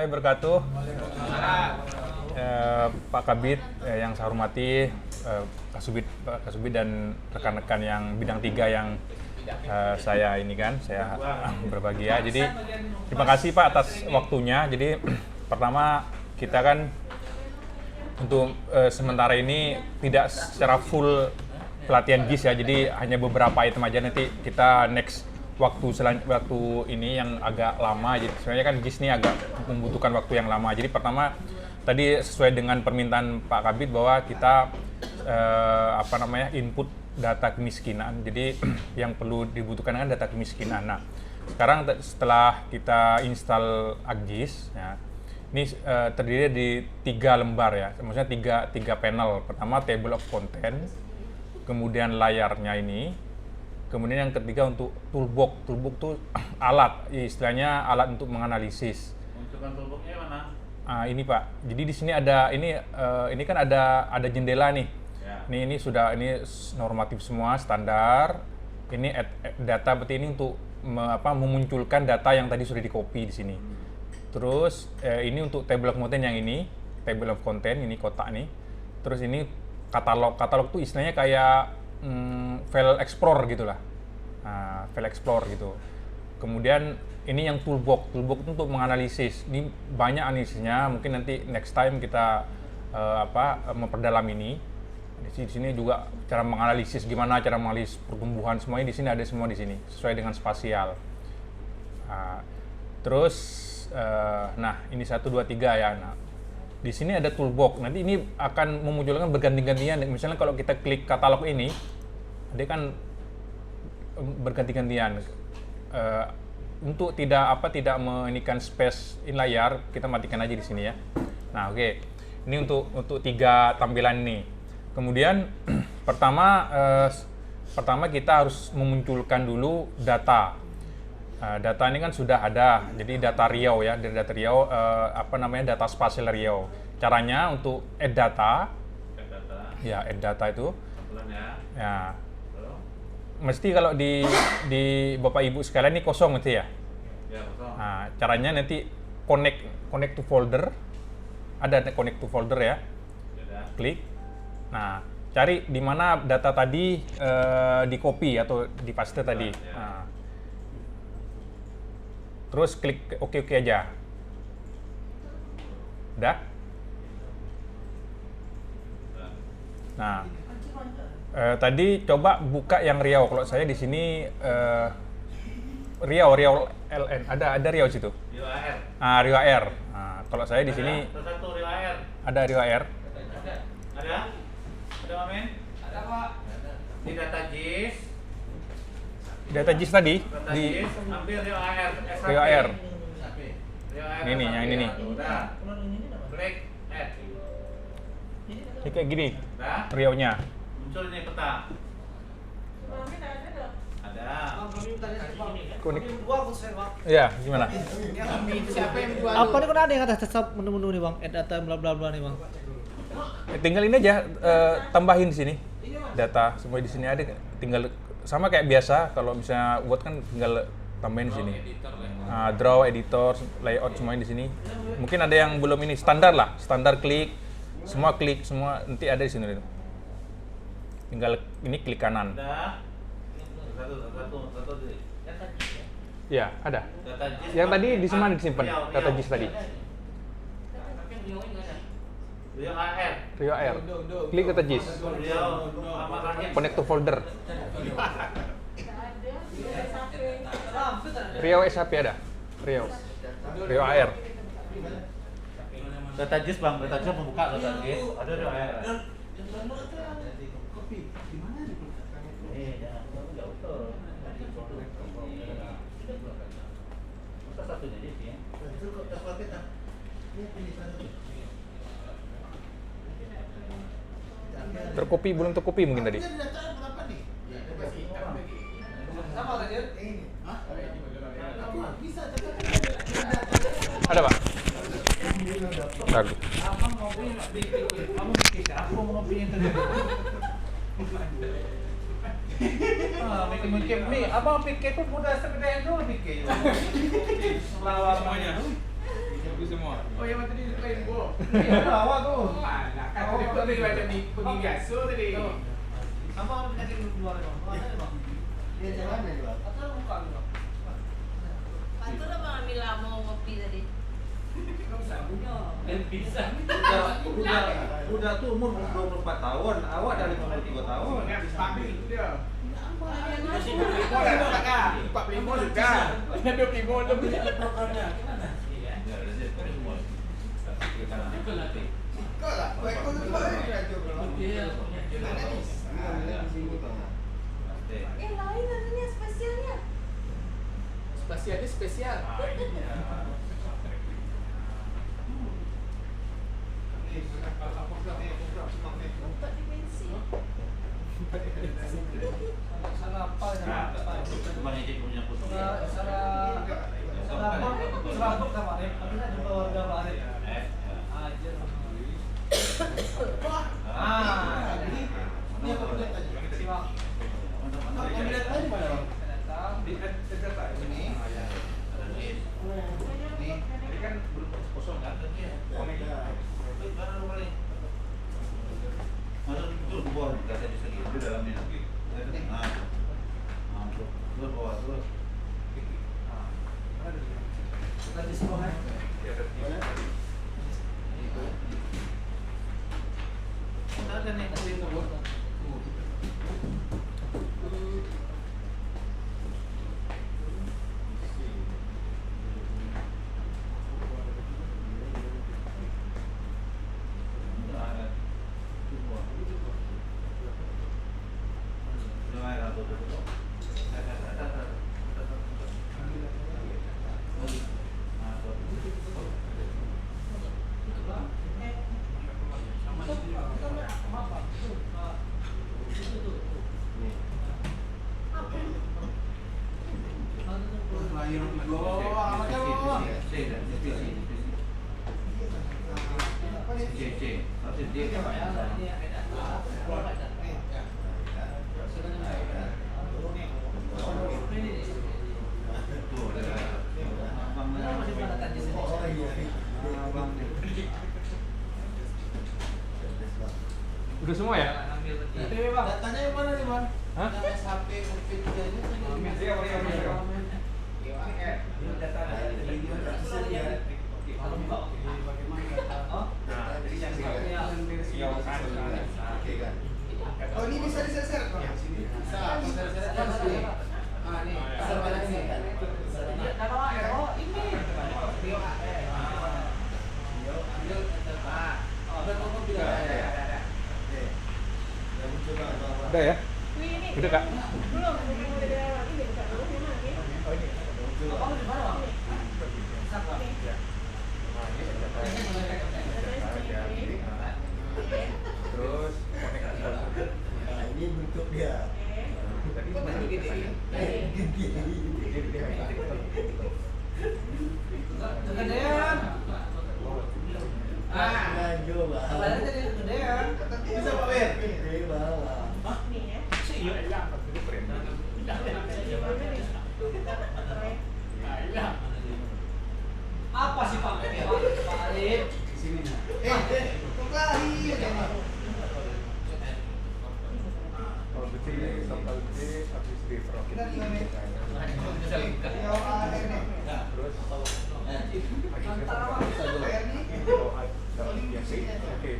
warahmatullahi wabarakatuh. Pak Kabid yang saya hormati, Pak Kasubid dan rekan-rekan yang bidang 3 yang saya berbagi ya. Jadi terima kasih Pak atas waktunya. Jadi pertama kita kan untuk sementara ini tidak secara full pelatihan GIS ya. Jadi hanya beberapa item aja, nanti kita next waktu ini yang agak lama. Jadi sebenarnya kan GIS ini agak membutuhkan waktu yang lama. Jadi pertama tadi sesuai dengan permintaan Pak Kabid bahwa kita input data kemiskinan. Jadi yang perlu dibutuhkan kan data kemiskinan. Nah, sekarang setelah kita install ArcGIS ya, ini terdiri di 3 lembar ya. Maksudnya tiga panel. Pertama table of content, kemudian layarnya ini. Kemudian yang ketiga untuk toolbox. Toolbox itu alat, istilahnya alat untuk menganalisis. Untuk toolboxnya mana? Ini Pak. Jadi di sini ada ini kan ada jendela nih. Ya. Ini normatif semua, standar. Ini data berarti ini untuk memunculkan data yang tadi sudah di-copy di sini. Terus ini untuk table of content yang ini, table of content ini kotak nih. Terus ini katalog. Katalog itu istilahnya kayak file explorer gitulah, file explorer gitu. Kemudian ini yang toolbox itu untuk menganalisis. Ini banyak analisisnya. Mungkin nanti next time kita memperdalam ini. Di sini juga cara menganalisis, gimana cara menganalisis pertumbuhan, semuanya di sini ada semua di sini sesuai dengan spasial. Terus ini 1, 2, 3 ya. Nah, di sini ada toolbox. Nanti ini akan memunculkan berganti-gantian. Misalnya kalau kita klik katalog ini, dia kan berganti-gantian. Untuk tidak menikan space in layar, kita matikan aja di sini ya. Nah, oke. Ini untuk 3 tampilan ini. Kemudian pertama kita harus memunculkan dulu data. Data ini kan sudah ada, jadi data Riau ya, dari data Riau, data spasial Riau. Caranya untuk add data, ya add data itu, ya mesti kalau di Bapak Ibu sekalian ini kosong gitu ya. Ya kosong. Nah, caranya nanti connect to folder, ada connect to folder ya, klik. Nah, cari di mana data tadi di copy atau di paste tadi. Nah, terus klik oke aja. Udah? Nah, tadi coba buka yang Riau. Kalau saya di sini Riau LN. Ada Riau situ. Riau AR. Riau AR. Nah, kalau saya di sini Satu Riau AR. ada Riau AR. Ada? Ada Mamen? Ada Pak. Di data GIS. Data GIS tadi Data di GIS ambil Riau AR. Riau AR. Riau AR. Ini nih, yang ini nih. Udah. Klik add. Ini kayak gini. Udah. Riau-nya. Muncul ini peta. Ada. Kuning. Iya, gimana? Siapa yang buat? Apa nih, kan ada yang atas tetap menu-menu nih Bang, add data bla bla bla nih Bang. Tinggal ini aja, tambahin di sini. Data semua di sini ada, tinggal sama kayak biasa. Kalau misalnya Word kan tinggal tambahin di sini. Draw, editor, layout semuanya di sini. Mungkin ada yang belum ini, standar lah, standar klik semua nanti ada di sini. Tinggal ini klik kanan. Udah. Satu. Ya, ada. Data GIS. Yang tadi di mana disimpan? Data GIS tadi. Riau AR. Riau AR. Klik data GIS. Riau amalannya. Connect to folder. Riau SHP ada. Riau AR. Data GIS Bang, data GIS membuka data GIS. Ada Riau AR. Satunya aja sih ya. Terkopi belum terkopi mungkin tadi. Ada Pak. Bentar. Mikir nih, abang pikir pun udah sepeda dulu pikir. Selawar semuanya. semua. Oh yang tadi rainbow. Awak tuh. Oh alah, kan tadi kok tadi macam ni pergi biasa tadi. Apa orang penyakit luar bang? Ada bang? Dia jalan nih, Bang. Atau buka bang? Itu udah Bang Amila mau ngopi tadi. Udah tuh umur 24 tahun, awak dari 52 tahun. Yang panggil dia. Masih Lima dah tak kan? 45 juga. 25 lebih. Kau lah, kau ikut lupa lain adanya spesialnya. Spesialnya spesial. Tempat di pensi. Salah apa? Bang Ejek punya foto. Salah serabut kemarin. Tapi tak jumpa warga baru. Ajar. Jadi ini apa boleh tanya? Simak. Yang lihat tadi mana bang? Datang. Di data ini. Ini kan belum kosong kan? Masuk itu bawah, enggak ada di sini di dalamnya. Terus bawah terus. Tadi semua kan? Ada nih tadi itu buat. Udah semua ya? Datanya yang mana nih bang? Hah? HP Covid-3 ini. Oh ini bisa diseser kok? Bisa. Ah nih, sebelah sini. Udah ya? Udah kak? Belum, udah lagi dari Kak Nur memang lagi. Oh ini. Abang di mana bang? Terus Ini bentuk dia. Kegedean. Lanjut, Bang. Apalagi tadi kegedean. Bisa Pak Wir? Di bawah. Nih ya. Apa sih Pak? Pak Alif. Kok lari aja nih? kalau bersih, total bersih, habis refresh. Kita gimana nih? Ya air nih. Terus Antara Bang. Air nih. ya sih, oke.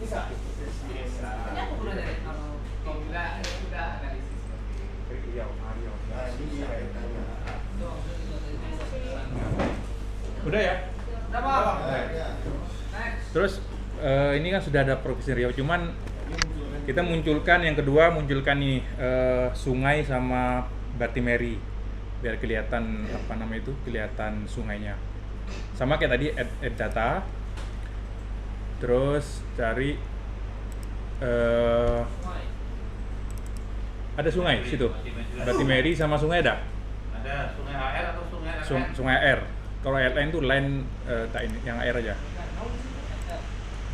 Bisa. Ini aku udah dari kalau Kau bilang sudah analisis. Iya, Mario. Nah, ini dia kaitannya. Udah ya? udah bang. Ya. Next. Terus ini kan sudah ada Provinsi Riau, cuman kita munculkan yang kedua, munculkan nih sungai sama Batimeri biar kelihatan apa namanya itu, kelihatan sungainya. Sama kayak tadi add data. Terus cari ada sungai di situ. Batimeri sama sungai ada? Ada sungai AR atau sungai LN? Sungai air. Kalau LN itu lain tak ini, yang air aja.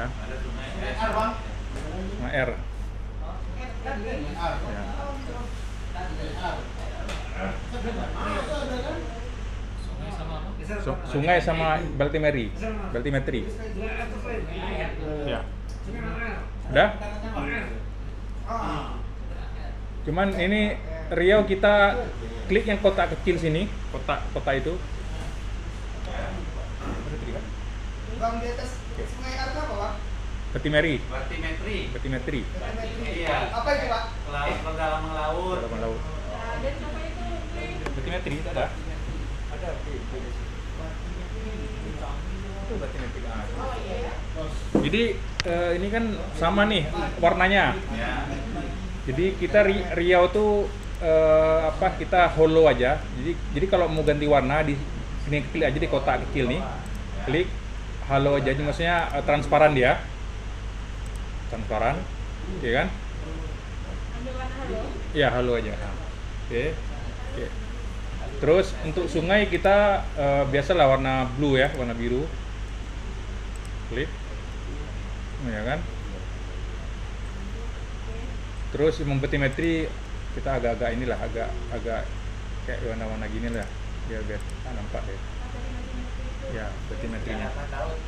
Hah? Ada sungai R bang. Sungai air. R. Ya. Sungai sama apa? Sungai sama baltimetri. Ya. Udah? Cuman ini Riau kita klik yang kotak kecil sini, kotak itu. Bang, di atas sungai apa, Pak? Baltimetri. Batimetri. Iya. Apa itu, Pak? Kedalaman laut. Kedalaman laut. Dan apa itu? Baltimetri itu ada. Ada. Itu baltimetri. Oh iya. Jadi ini kan sama nih warnanya. Ya. Jadi kita Riau tuh kita hollow aja. Jadi kalau mau ganti warna di sini klik aja di kotak kecil nih. Klik halo aja, jadi maksudnya transparan dia. Transparan. Ya kan? Ambil warna halo. Iya, halo aja. Oke. Oke. Terus untuk sungai kita biasalah warna blue ya, warna biru. Klik. Ya kan? Terus batimetri kita agak-agak inilah, agak kayak warna-warna gini lah, biar nampak deh. Ya, batimetrinya.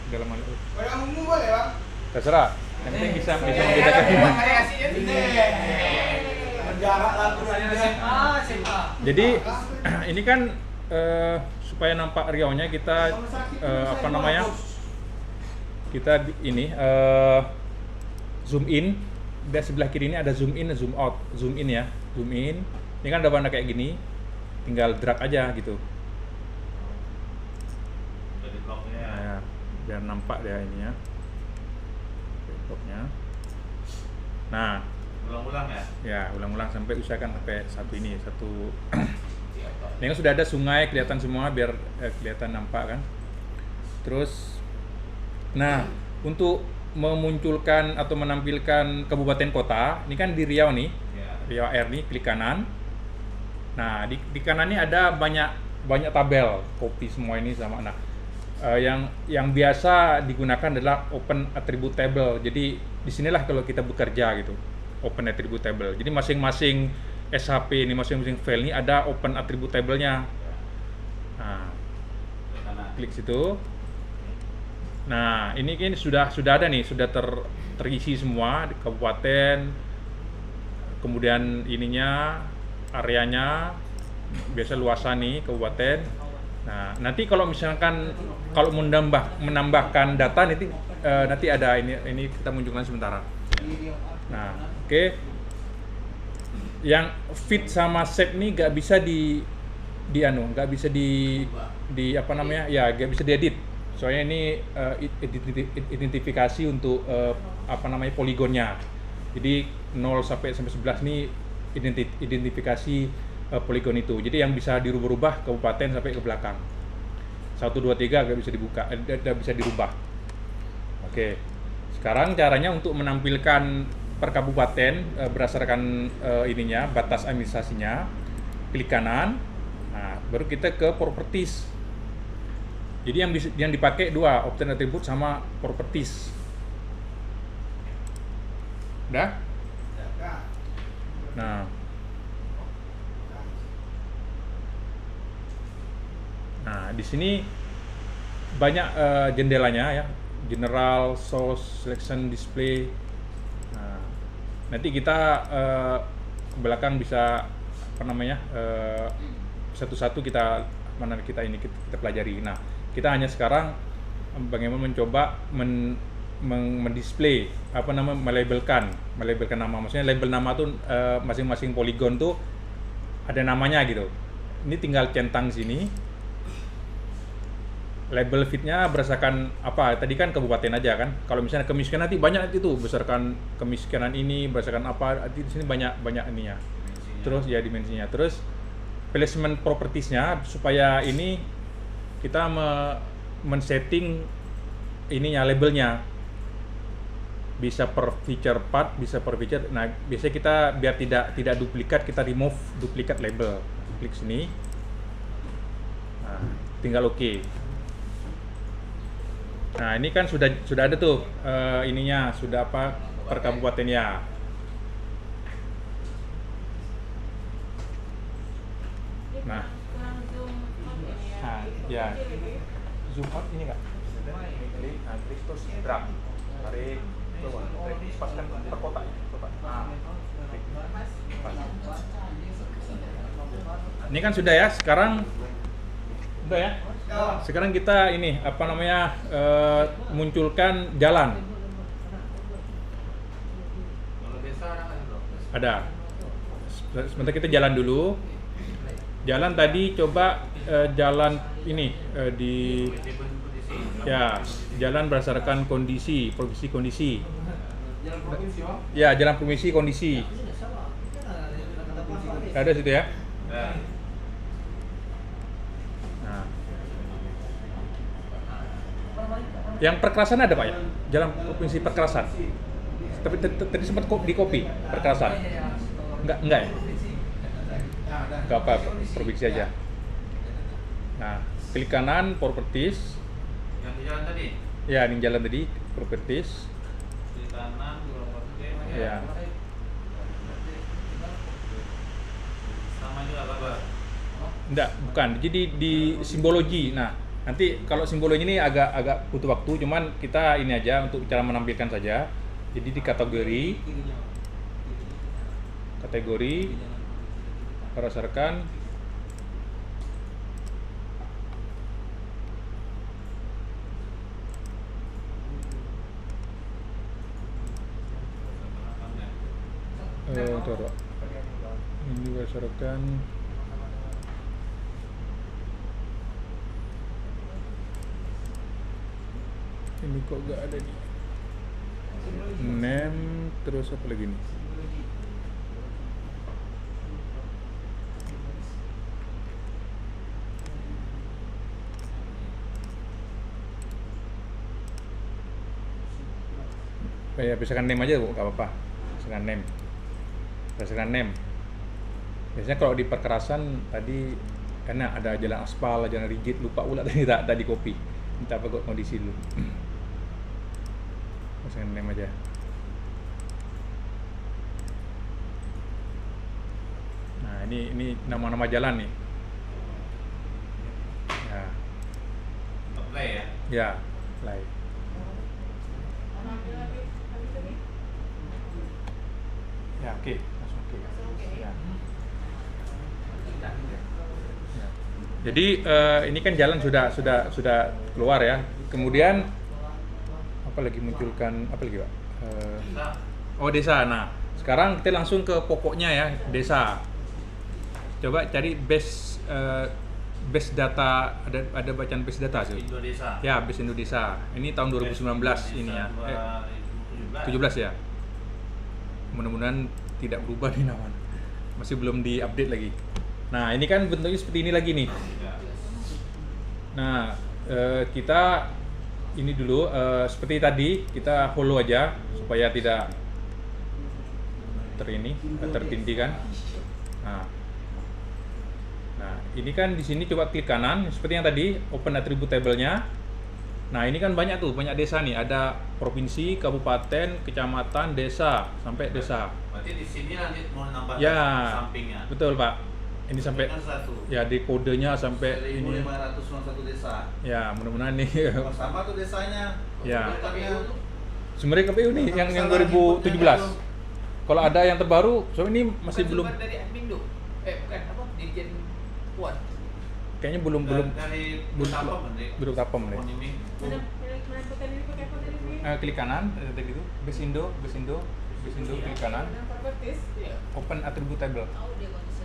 Dalam laut. Warna ungu boleh, Bang? Terserah. Yang penting bisa membedakan. Jarak lagu Jadi ini kan supaya nampak Riau-nya kita kita ini zoom in. Di sebelah kiri ini ada zoom in, zoom out. Zoom in ya, zoom in. Ini kan ada warna kayak gini, tinggal drag aja gitu. Jadi bloknya. Nah, ya, biar nampak dia ini ya. Bloknya. Nah, Ulang-ulang ya. ya ulang-ulang sampai usahakan sampai satu. Ini kan sudah ada sungai kelihatan semua biar kelihatan nampak kan. Terus, nah untuk memunculkan atau menampilkan kabupaten kota, ini kan di Riau nih, Ya. Riau Air nih, klik kanan. Nah di kanan ini ada banyak tabel, copy semua ini sama. Nah yang biasa digunakan adalah open attribute table. Jadi disinilah kalau kita bekerja gitu, open attribute table. Jadi masing-masing SHP ini, masing-masing file ini ada open attribute table-nya. Nah, klik situ. Nah, ini kan sudah ada nih, sudah terisi semua di kabupaten. Kemudian ininya, areanya, biasa luasan nih kabupaten. Nah, nanti kalau misalkan kalau menambahkan data nanti ada ini kita munculkan sementara. Nah, oke. Yang fit sama set nih nggak bisa nggak bisa nggak bisa diedit. Soalnya ini identifikasi untuk poligonnya. Jadi 0 sampai 11 ini identifikasi poligon itu. Jadi yang bisa dirubah-rubah kabupaten sampai ke belakang. 1 2 3 nggak bisa dibuka, nggak bisa dirubah. Oke. Sekarang caranya untuk menampilkan per kabupaten berdasarkan batas administrasinya. Klik kanan. Nah, baru kita ke properties. Jadi yang dipakai dua, obtain attribute sama properties. Udah? Nah. Nah, di sini banyak jendelanya ya. General, source, selection, display. Nah, nanti kita ke belakang bisa satu-satu kita pelajari. Nah, kita hanya sekarang bagaimana mencoba mendisplay melabelkan nama. Maksudnya label nama tuh masing-masing poligon tuh ada namanya gitu. Ini tinggal centang sini. Label fitnya berdasarkan apa? Tadi kan kabupaten aja kan. Kalau misalnya kemiskinan nanti banyak itu berdasarkan kemiskinan ini, berdasarkan apa? Di sini banyak ininya. Terus ya dimensinya. Terus placement propertiesnya supaya ini kita men-setting ininya labelnya. Bisa per feature part, bisa per feature. Nah, biasanya kita biar tidak duplikat, kita remove duplikat label. Klik sini. Nah, tinggal oke. Nah, ini kan sudah ada tuh ininya, sudah per kabupatennya. Nah, Kurang zoom ya. Ya. Zoom out ini Kak. Klik, klik terus drag. Tarik ke bawah. Paskan per kotak. Kotak. Nah. Klik. Pas. Ini kan sudah ya. Sekarang udah ya. Sekarang kita ini apa namanya munculkan jalan. Kalau desa ada bro. Ada. Sebentar kita jalan dulu. Jalan tadi coba jalan ini di ya jalan berdasarkan kondisi, provinsi kondisi. Jalan provinsi, Bang. Ya jalan provinsi kondisi. Ada situ ya. Nah, Nah. Yang perkerasan ada Pak ya? Jalan provinsi perkerasan. Tapi tadi sempat di copy perkerasan. Enggak ya? Enggak apa, provinsi aja. Nah, klik kanan properties. yang di jalan tadi. Ya, ini jalan tadi properties. Di kanan di properti. Ya. Sama juga Bapak. Enggak, bukan. Jadi di simbologi. Nah, nanti kalau simbologi ini agak butuh waktu, cuman kita ini aja untuk cara menampilkan saja. Jadi di kategori berdasarkan taruh. Ini berdasarkan ini kok gak ada nih name terus apa lagi nih ya berdasarkan name aja gak apa-apa berdasarkan name biasanya kalau di perkerasan tadi karena ada jalan aspal, jalan rigid, lupa pula tadi copy minta apa kok kondisi dulu berdasarkan name aja. Nah ini nama-nama jalan nih ya. Play ya. Ya, play. Ya, oke. Langsung oke. Ya. Ya. Jadi ini kan jalan sudah keluar ya. Kemudian apa lagi munculkan apa lagi Pak? Oh desa. Nah sekarang kita langsung ke pokoknya ya desa. Coba cari base data ada bacaan base data sih. Indonesia. Ya base Indonesia. Ini tahun 2019 ini ya. 17 ya. Mudah-mudahan tidak berubah nih namanya. Masih belum diupdate lagi. Nah ini kan bentuknya seperti ini lagi nih. Nah kita ini dulu seperti tadi kita follow aja supaya tidak tertindih kan. Nah ini kan di sini coba klik kanan seperti yang tadi open attribute table-nya. Nah ini kan banyak desa nih, ada provinsi, kabupaten, kecamatan, desa sampai desa. Berarti di sini nanti mau nambah Ya, sampingnya. betul Pak. Ini sampai Kan satu. ya di kodenya sampai ini. 1.591 desa. Ya mudah-mudahan nih. Oh, sama tuh desanya. Ya. Kotaknya. Sumbernya KPU nih yang 2017. Kalau ada yang terbaru, so ini masih belum. Dari admin tuh. Bukan apa? Dirjen Puan. Kayaknya belum Dari belum tapem nih. Mana bukan ini pakai apa tadi? Klik kanan tadi gitu. Base Indo, klik kanan. Open attribute table. Oh dia kondisi.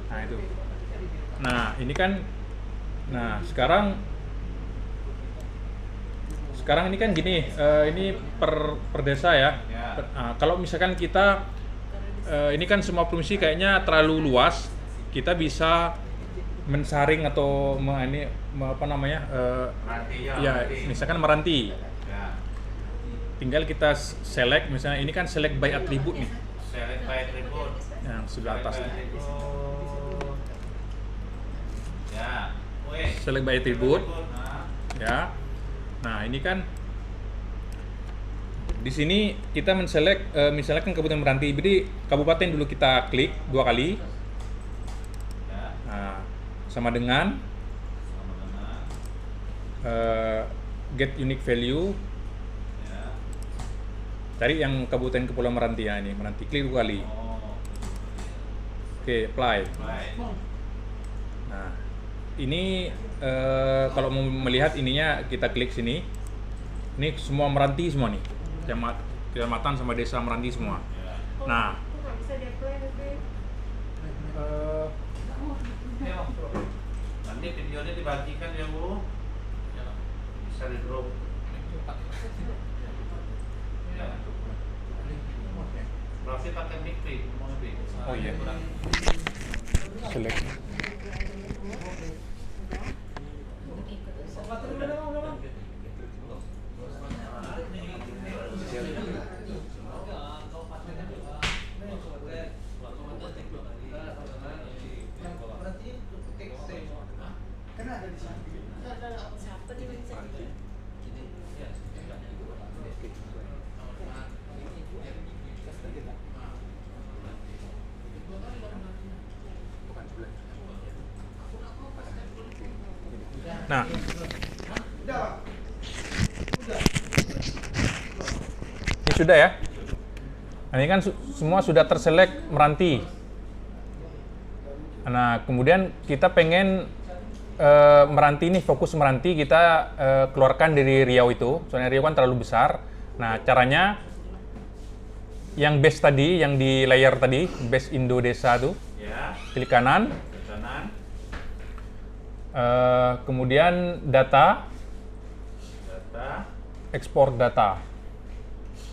Nah itu. Nah ini kan, nah sekarang ini kan gini, ini per desa ya. Ya. Kalau misalkan kita ini kan semua provinsi kayaknya terlalu luas, kita bisa mensaring atau apa namanya? Misalkan meranti. Ya. Tinggal kita select, misalnya ini kan select by attribute nih, Select by attribute. yang sebelah atas nih. Ya. Weh. Select by attribute. Nah. Ya. Nah, ini kan di sini kita menselect misalkan kabupaten Meranti. Jadi kabupaten dulu kita klik 2 kali. Ya. Nah, sama dengan Get unique value. Ya. Cari yang Kabupaten Kepulauan Meranti ya, ini Meranti, klik 2 kali. Oh. Oke, apply. Baik. Nah, ini kalau mau melihat ininya kita klik sini. Ini semua Meranti semua nih. Kecamatan sama desa Meranti semua. Ya. Nah, Kok nggak bisa di-apply, Bebe? Nanti videonya dibagikan ya Bu. Bisa di grup. Ya. Berarti pakai mic. oh iya. Select. Kan ada di sini. Siapa di bisa? Nah, ini sudah ya. Nah, ini kan semua sudah terselect Meranti. Nah, kemudian kita pengen Meranti ini, fokus Meranti kita keluarkan dari Riau itu. Soalnya Riau kan terlalu besar. Nah, caranya yang base tadi, yang di layar tadi, base Indo Desa tuh, Ya. klik kanan. Ke kanan. Kemudian data, Data. ekspor data.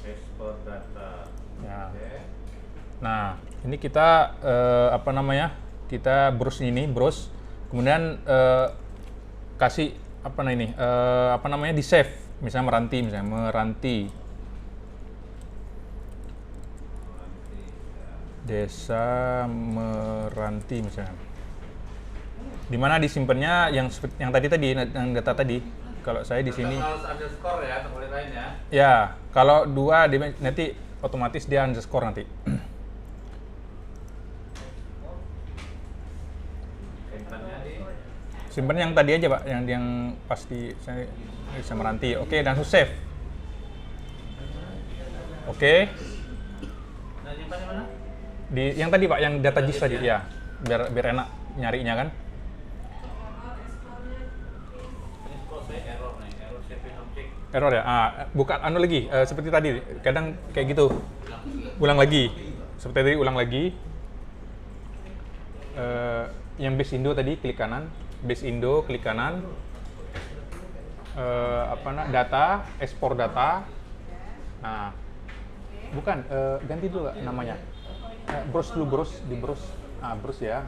Ekspor data. Ya. Oke. Nah, ini kita apa namanya? Kita browse ini, browse. Kemudian kasih apa ini? Apa namanya? Di save. Misalnya Meranti, Desa Meranti misalnya. Di mana disimpannya yang tadi yang data tadi. Kalau saya di sini. Harus underscore ya, tempat lain ya. Ya, kalau 2 nanti otomatis dia underscore nanti. Simpannya di Simpan yang tadi aja Pak, yang pasti saya bisa Meranti. Oke, langsung save. Oke, Nah, simpannya mana? di yang tadi Pak, yang data JIS tadi ya, biar enak nyarinya kan. Ini proses error nih, error saving object. Error ya. Buka anu lagi, seperti tadi. Kadang kayak gitu. Ulang lagi. Seperti tadi ulang lagi. Yang base Indo tadi klik kanan. Base Indo klik kanan. Data, ekspor data. Nah, bukan, ganti dulu namanya. Browse dulu, di browse. Browse ya.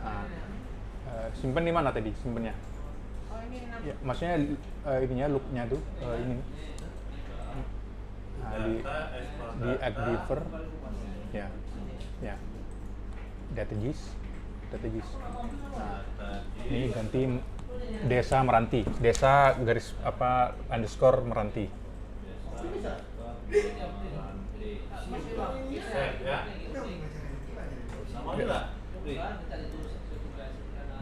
Simpan di mana tadi simpannya? Oh, ini enak. Ya, maksudnya ininya loop-nya tuh ini. Nah, di Agdiver. Ya. Ya. Data JIS. Nah, ini ganti Desa Meranti. Desa garis apa underscore Meranti. Save ya. Sama enggak?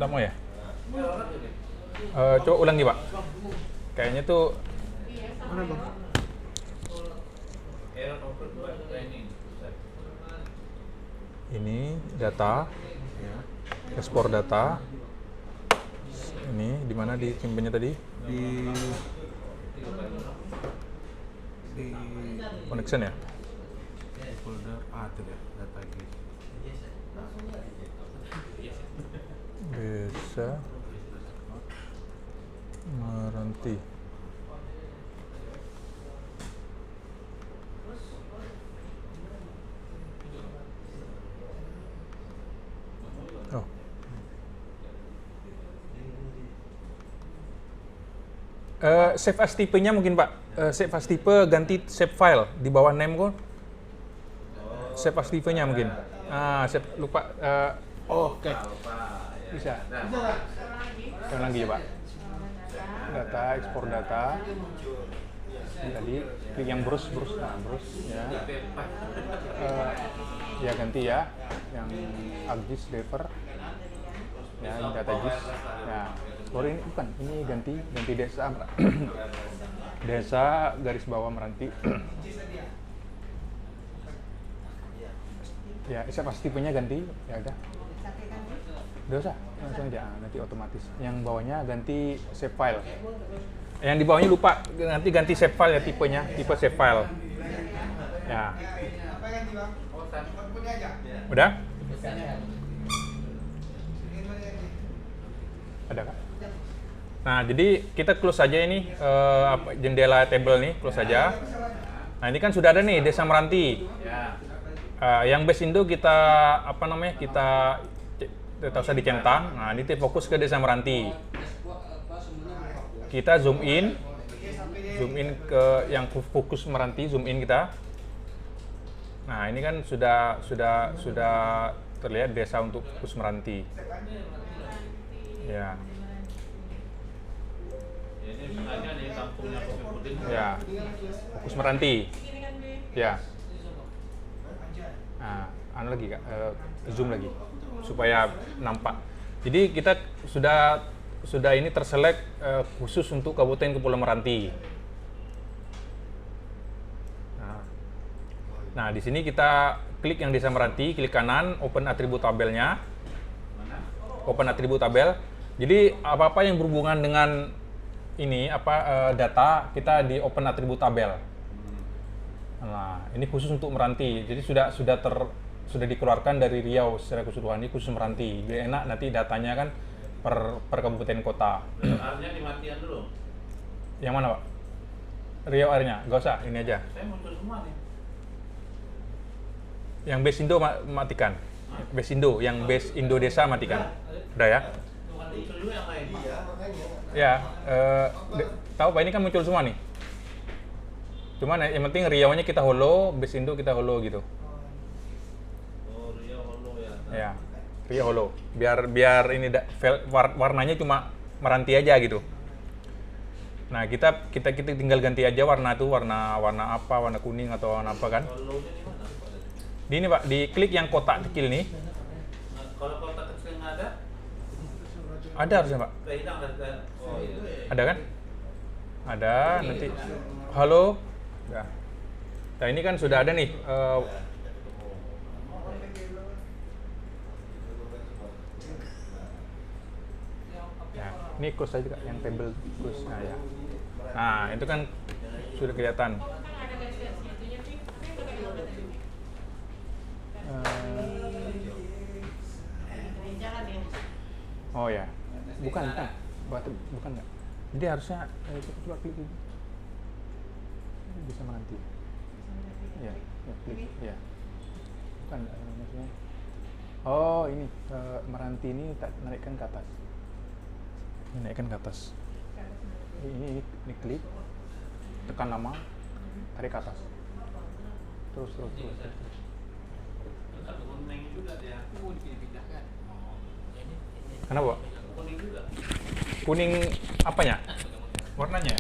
Nggak mau ya? Coba ulang nih Pak. Kayaknya tuh Mana bang? Error over training. ini data, ekspor data. Ini di mana disimpannya tadi? Di Connection ya? folder A tuh ya, data GIS. Desa Meranti. Oh. Save as type-nya mungkin Pak. Save as type ganti save file di bawah name kok. Save as type-nya mungkin. Save lupa. Oke. Bisa. Yang lagi ya Pak. Data, ekspor data. Tadi klik yang browse ya. Ya ganti ya. Yang ArcGIS Diver. Ya, ini data JIS. Ya. Baru ini bukan, ini ganti desa. Desa garis bawah Meranti. Ya, siapa tipenya ganti, ya udah. Udah usah, langsung aja, nanti otomatis. Yang bawahnya ganti save file. Yang di bawahnya lupa, nanti ganti save file ya tipenya, tipe save file. Ya. Apa yang ganti bang? Outputnya aja. Udah? Ada kak? Nah, jadi kita close aja ini jendela table nih, close aja. Nah, ini kan sudah ada nih Desa Meranti. Ya. Yang base Indo kita kita usah dicentang. Nah, ini fokus ke Desa Meranti. Kita zoom in ke yang fokus Meranti, zoom in kita. Nah, ini kan sudah terlihat desa untuk fokus Meranti. Ya. Ini sengaja nih kampungnya Kopi Puding. Ya. Fokus Meranti. Ini kan B. Ya. Nah, lagi kak, zoom lagi supaya nampak. Jadi kita sudah ini terselect khusus untuk Kabupaten Kepulauan Meranti. Nah, di sini kita klik yang Desa Meranti, klik kanan, open atribut tabelnya. Open atribut tabel. Jadi apa-apa yang berhubungan dengan ini data kita di open atribut tabel. Nah, ini khusus untuk Meranti. Jadi sudah dikeluarkan dari Riau secara keseluruhan, ini khusus Meranti. Jadi enak nanti datanya kan per kabupaten kota. Artinya dimatikan dulu. Yang mana, Pak? Riau area-nya? Gak usah, ini aja. Saya muncul semua nih. Yang base Indo matikan. Base Indo, yang base Indo Desa matikan. Udah ya? Muncul dulu yang lain. Iya, makanya. Ya, tahu Pak, ini kan muncul semua nih. Cuman yang penting Riau-nya kita holo, base Indo kita holo gitu. Oh, Riau Holo ya. Ya, Riau holo. Biar ini warnanya cuma Meranti aja gitu. Nah, kita tinggal ganti aja warna itu, warna apa, warna kuning atau warna apa kan. Holonya di mana? Di ini Pak, diklik yang kotak kecil nih. Nah, kalau kotak kecil nggak ada, Ada harusnya Pak. hilang dari. Oh iya. Ada kan? Ada, nanti halo. Ya. Nah, ini kan sudah ada nih. Ya, ini close aja Kak, yang table close. Nah, ya. Nah, itu kan sudah kelihatan. Kan ada garis-garisnya itunya sih. Tapi yang pakai apa tadi? Di jalan ya. Oh ya, bukan. Bukan nggak. Jadi harusnya coba klik ini. Bisa Meranti. Ya, klik. Ya. Bukan maksudnya. Oh, ini Meranti ini tak naikkan ke atas. Ini naikkan ke atas. Ini klik. Tekan lama. Tarik ke atas. Terus. Satu kuning juga dia. Dipindahkan. Kenapa? Kuning juga. Kuning apanya? Warnanya?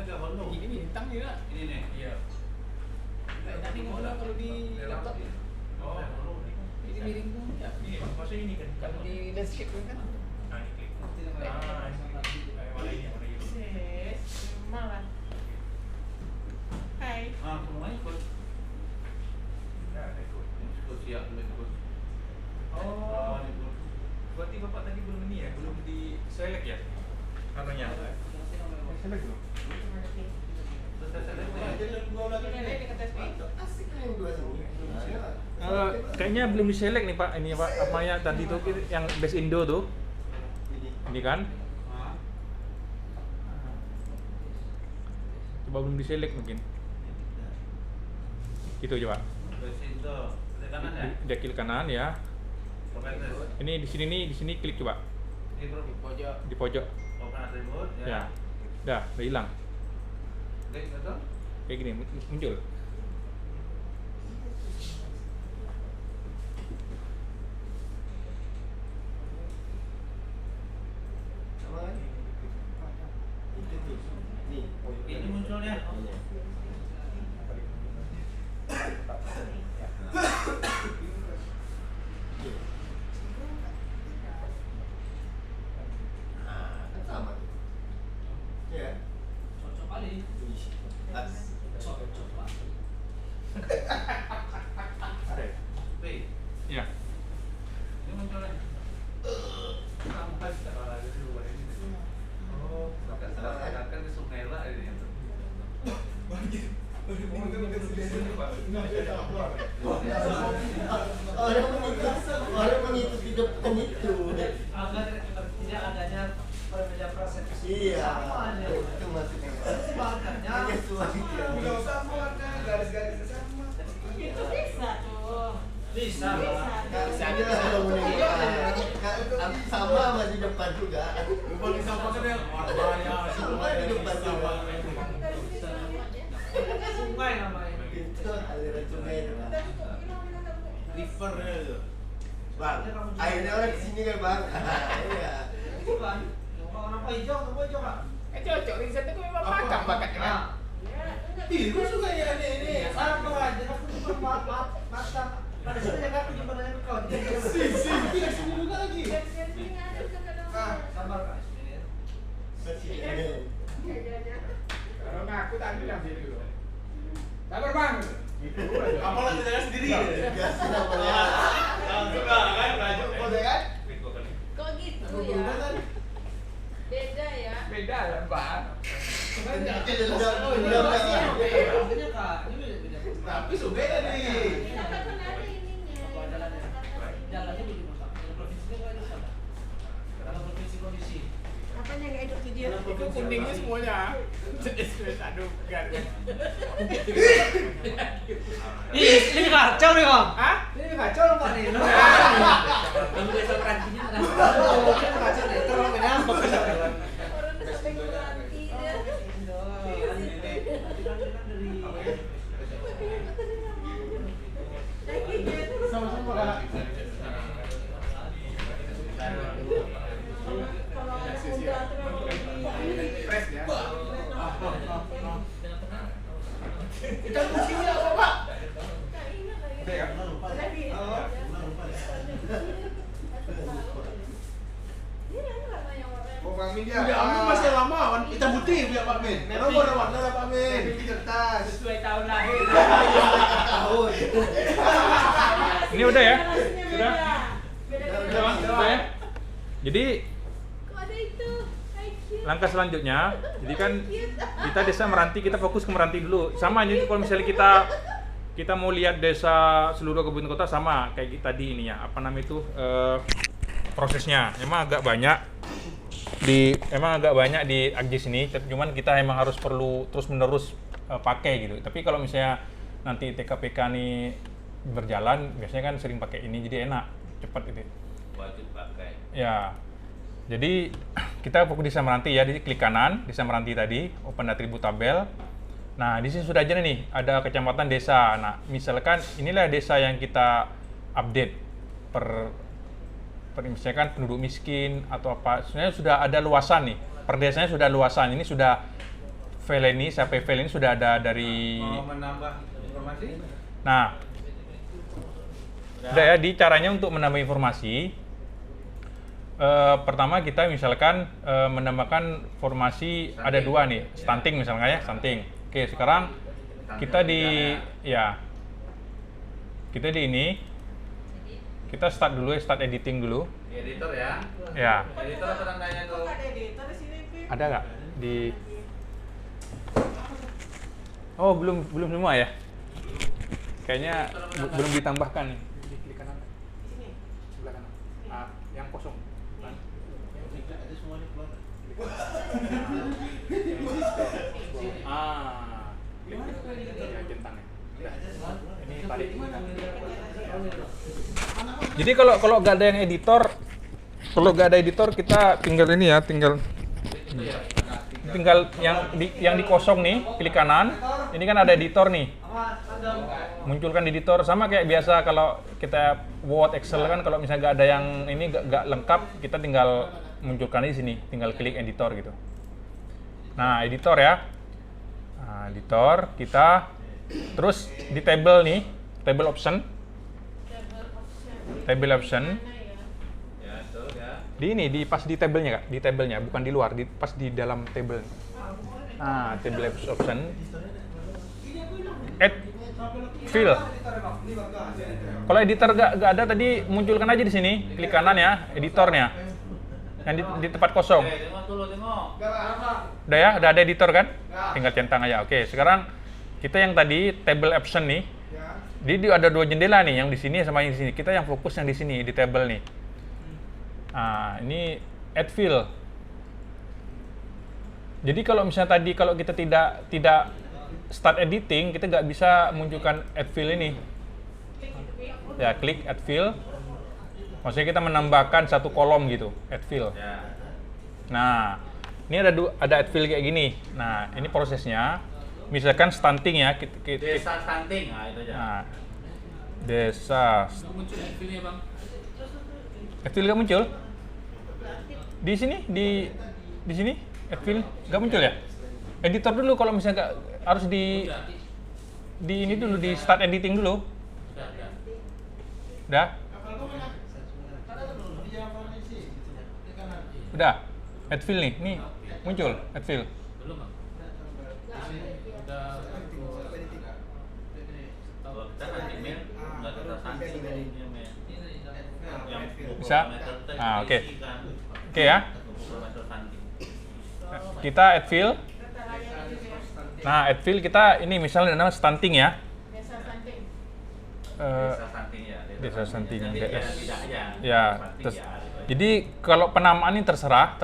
Ada Holo. Ini bintang juga. Ini nih. Iya. Tapi ngono kalau di laptop Oh, Holo. ini miring tuh ya. Ini maksudnya ini kan. Kalau di landscape kan. Nah, ini klik. Malah. Hai. Ah, semuanya ikut. Ikut siap, ikut. Oh, ikut. berarti Bapak tadi belum ini ya? Belum di select ya? Karenanya? Select belum? Jadi yang dua belas Ini ada di atas B. asik nih yang dua ini. Kayaknya belum di select nih Pak, ini Pak, apanya tadi tuh yang base Indo tuh, ini kan? Coba belum di select mungkin. Gitu coba. Besindo. Di kanan ya? Dia klik kanan ya. Properties. Ini di sini klik coba Di Pojok. di pojok. open attribute Ya. Udah hilang. Klik betul. Kayak gini muncul. Sama kan? Nih. Ini munculnya. Coba. Iya. Ini munculnya. Kamu kan sekarang lagi di luar ini. Oh, nggak salah kan di Sungai lah ini. Orang mengikut di depan itu. Agar tidak adanya perbedaan persepsi. Iya. Sama aja. Itu maksudnya. Makanya Menyesuaikan. garis-garisnya sama. Itu bisa tuh. bisa Bisa. lah. Saja kalau menikah sama masih depan juga. Bukan sama kan yang warnanya Semua di depan juga. Sungai namanya. Itu aliran sungai itu. Bang. rivernya itu. Bang, akhirnya orang kesini kan bang. Iya. Itu kan. Orang hijau, Kak. Cocok, Rizal itu memang makan bakatnya kan? Ih, gue suka ya ini. Sama aja, aku cuma masak. Pada saat yang aku cuma nanya ke kau. Tidak sini juga lagi. Sabar, Kak. Kalau ngaku tadi nanti dulu. Sabar bang. Gitu aja. Apalagi saya sendiri. Biasa namanya. Juga kan, baju kode kan? Kok gitu ya? Beda ya? Beda lah bang. Tapi sudah beda nih. Kenapa kan ada ininya? Jalannya begini, Pak. Provinsinya kan sama. Kalau provinsi kondisi. Apanya nggak hidup tuh dia? Itu kuningnya semuanya. Aduh, garis. Ih, ini kacau nih, Bang. Hah? Ini kacau loh, Pak. Kamu bisa perantinya kan? Oh, ini kacau nih. Terus kenapa? Orang udah sampai ngeranti dia. Sama-sama kan. Kalau muda terlalu ini. Fresh ya. Kita musimnya apa pak? Nggak ingat lagi. Udah ya? Lagi. Ini nggak nanya warnanya. Oh, Bang Min Ya, ya. Amin masih lama kan? Hitam putih ya Pak Min. Memang warna-warna lah Pak Min. Di kertas. Sesuai tahun lahir. Tahun. Ini udah ya? Rasanya Sudah? beda. Beda. Udah bang? Udah ya? Jadi Kok ada itu? Cute. langkah selanjutnya, jadi kan kita desa Meranti, kita fokus ke Meranti dulu. Sama aja kalau misalnya kita mau lihat desa seluruh kabupaten kota sama kayak tadi ini ya, apa namanya itu prosesnya. Emang agak banyak di AGJIS ini, cuman kita emang harus perlu terus menerus pakai gitu. Tapi kalau misalnya nanti TKPK nih berjalan, biasanya kan sering pakai ini, jadi enak, cepat gitu. Wajib pakai. Ya, jadi kita fokus di Desa Meranti ya, di klik kanan, Desa Meranti tadi, open atribut tabel. Nah, di sini sudah aja nih, ada kecamatan desa. Nah, misalkan inilah desa yang kita update per misalkan penduduk miskin atau apa, sebenarnya sudah ada luasan nih, per desanya sudah luasan. Ini sudah file ini, sampai file ini sudah ada dari. Mau menambah informasi? Nah, udah ya, di caranya untuk menambah informasi. Pertama kita misalkan menambahkan formasi Stunting. ada dua nih, stunting misalnya ya, stunting. Oke, sekarang kita di kita di ini, kita start dulu ya, start editing dulu. Di editor ya. Ya, Editor apa tandanya tuh? ada nggak di? Oh, belum semua ya? Kayaknya belum ditambahkan nih. Di klik kanan. Sebelah kanan. Ah, yang kosong. Ah, ya centangnya. Ini tarik. Jadi kalau nggak ada yang editor, kita tinggal ini ya, tinggal yang di kosong nih, klik kanan. Ini kan ada editor nih. Munculkan editor sama kayak biasa kalau kita Word, Excel kan kalau misalnya nggak ada yang ini nggak lengkap, kita tinggal munculkan di sini, tinggal klik editor gitu. Nah, editor ya. Nah, editor kita terus di table nih, table option. Table option. Ya, tuh ya. Di ini, pas di tabelnya Kak, di tabelnya, bukan di luar, pas di dalam table. Nah, table option. Add fill. Kalau editor nggak ada tadi, munculkan aja di sini, klik kanan ya, editornya. Yang di tempat kosong. Tengok dulu, tengok. Udah ya, udah ada editor kan? Tinggal centang aja. Oke, sekarang kita yang tadi table option nih. Dia ada dua jendela nih, yang di sini sama yang di sini. Kita yang fokus yang di sini di table nih. Nah, ini add fill. Jadi kalau misalnya tadi kalau kita tidak start editing, kita nggak bisa munculkan add fill ini. Ya, klik add fill. Maksudnya kita menambahkan satu kolom gitu, add fill. Nah, ini ada add fill kayak gini. Nah, ini prosesnya. Misalkan stunting ya, Desa stunting, nah itu aja. nah, desa Muncul filmnya bang. add fill nggak muncul? Di sini di sini add fill nggak muncul ya? Editor dulu kalau misalnya nggak, harus di ini dulu, di start editing dulu. Udah? Udah. Add fill nih muncul add fill. Belum bang. Udah. Kalau kita nanti mail nggak kita stunting email. Yang Bisa? 20 meter tadi Ah, oke. diisikan. Oke ya. 20 meter stunting. Kita add fill. Nah, add fill kita ini misalnya namanya stunting ya. Desa Santing. Desa stunting ya. Desa stunting, Nanti DS. dia tidak aja. Ya, Stunting ya. jadi kalau penamaan ini terserah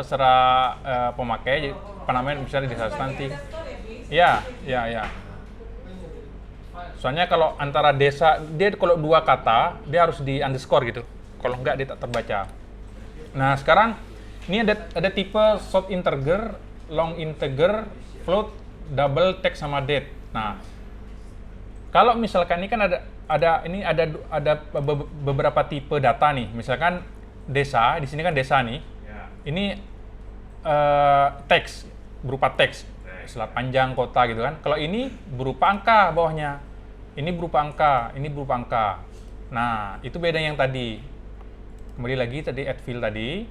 pemakai. Jadi penamaan misalnya desa stunting. Ya. Soalnya kalau antara desa, dia kalau dua kata, dia harus di underscore gitu. Kalau enggak, dia tak terbaca. Nah, sekarang ini ada tipe short integer, long integer, float, double, text sama date. Nah, kalau misalkan ini kan ada beberapa tipe data nih. Misalkan desa, di sini kan desa nih. Ya. Ini teks, berupa teks, selat panjang, kota gitu kan. Kalau ini berupa angka bawahnya. Ini berupa angka, ini berupa angka. Nah, itu beda yang tadi. Kembali lagi tadi add fill tadi.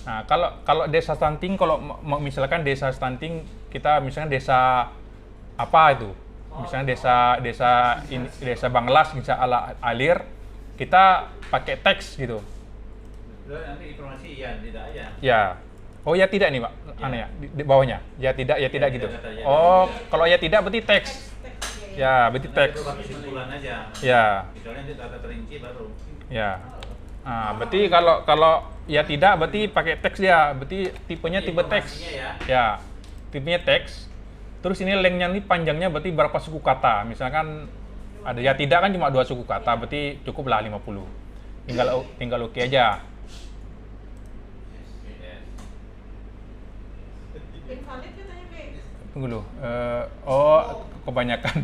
Nah, kalau desa stunting, kalau misalkan desa stunting, kita misalkan desa apa itu? Misalnya desa Banglas, desa Alir, kita pakai teks gitu. Nanti informasi iya tidak ya. Ya. Oh ya tidak nih, Pak. Aneh ya, di bawahnya. Ya tidak gitu. tidak, ya Oh, tidak. kalau ya tidak berarti teks. Ya, berarti teks. Itu kesimpulan aja. Ya. Misalnya nanti data terinci baru. Ya. Nah, berarti kalau ya tidak berarti pakai teks ya. Berarti tipenya tipe teks. Informasinya Ya. Tipenya teks. Terus ini lengthnya nih panjangnya berarti berapa suku kata. Misalkan ada ya tidak kan cuma 2 suku kata, berarti cukuplah 50. Tinggal oke aja. Invalid katanya, Be. Tunggu dulu. Kebanyakan.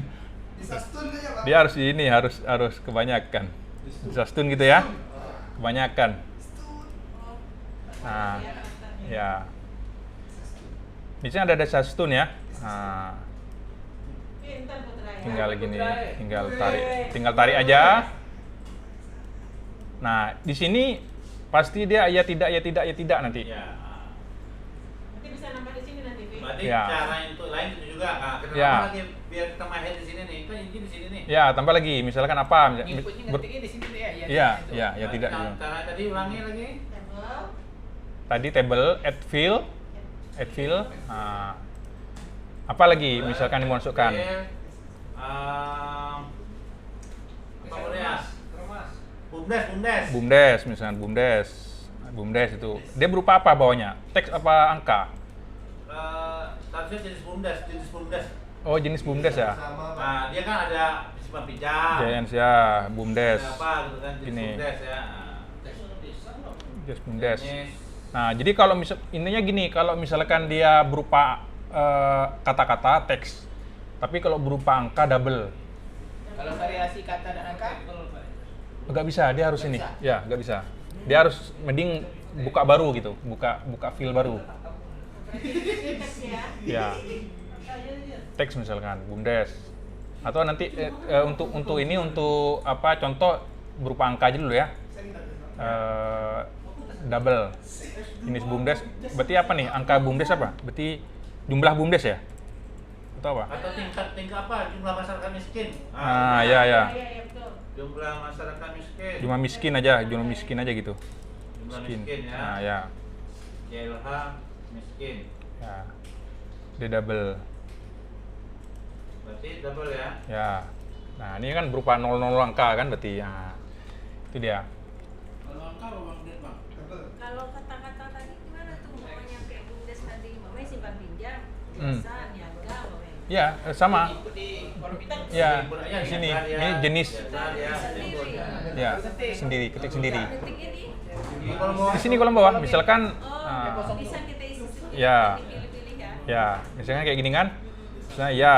Dia harus ini harus kebanyakan. Bisa stun gitu ya. Kebanyakan. Nah, ya. Misalnya ada desa stun ya. Nah, Pintar Putra ya. tinggal gini, tinggal tarik aja. Nah, di sini pasti dia ya tidak nanti. Ya. Nanti bisa nambah di sini nanti, Be. Berarti Ya. cara yang itu lain itu juga. Nah, kenapa Ya. lagi biar kita mahir di sini nih? Kan ini di sini nih. Ya, tambah lagi. Misalkan apa? Inputnya ber- ngetiknya di sini tuh ya. Ya, itu. ya tidak. Nah, cara tadi ulangi lagi. Table. Tadi table, add fill. Nah, apa lagi misalkan dimasukkan? Apa namanya? Bumdes misalkan bumdes itu. Dia berupa apa bawahnya? Teks apa angka? Statusnya jenis bumdes. Oh, jenis bumdes ya. Nah, dia kan ada simpan pinjam. Giants ya, bumdes. Ada apa gitu kan jenis Ini. bumdes ya. Jenis bumdes. Jenis Nah, jadi kalau intinya gini, kalau misalkan dia berupa kata-kata teks, tapi kalau berupa angka double. Kalau variasi kata dan angka, Nggak bisa, dia harus ini. Ya, nggak bisa. Dia harus mending buka baru gitu, buka file baru. Teks ya. Ya. Teks misalkan bumdes. Atau nanti untuk ini untuk apa contoh berupa angka aja dulu ya. Double. Jenis bumdes. Berarti apa nih? Angka bumdes apa? Berarti jumlah bumdes ya? Atau apa? Atau tingkat apa? Jumlah masyarakat miskin. Ah, ya. Iya, iya, betul. Jumlah masyarakat miskin. Jumlah miskin aja gitu. Jumlah miskin ya. Nah, ya. JLH miskin. Ya. Dia double. Berarti double ya. Ya. Nah, ini kan berupa 00 angka kan berarti. Ya. Itu dia. Kalau angka apa Bang Det, Bang? Kalau kata-kata tadi gimana tuh? Mamanya kayak BUMDes tadi, mamanya simpan pinjam, Hmm. biasa, niaga, mamanya. Ya, sama. Ikut di forum itu. Ya, Ya, di sini. biasa ya. Ini jenis Biasa ya. Sendiri. ya, sendiri, ketik sendiri. Detik ini, Di kolom bawah. Di sini kolom bawah misalkan oh, bisa kita isi sendiri, Ya. dipilih-pilih ya. ya, misalkan kayak gini kan. Misalnya ya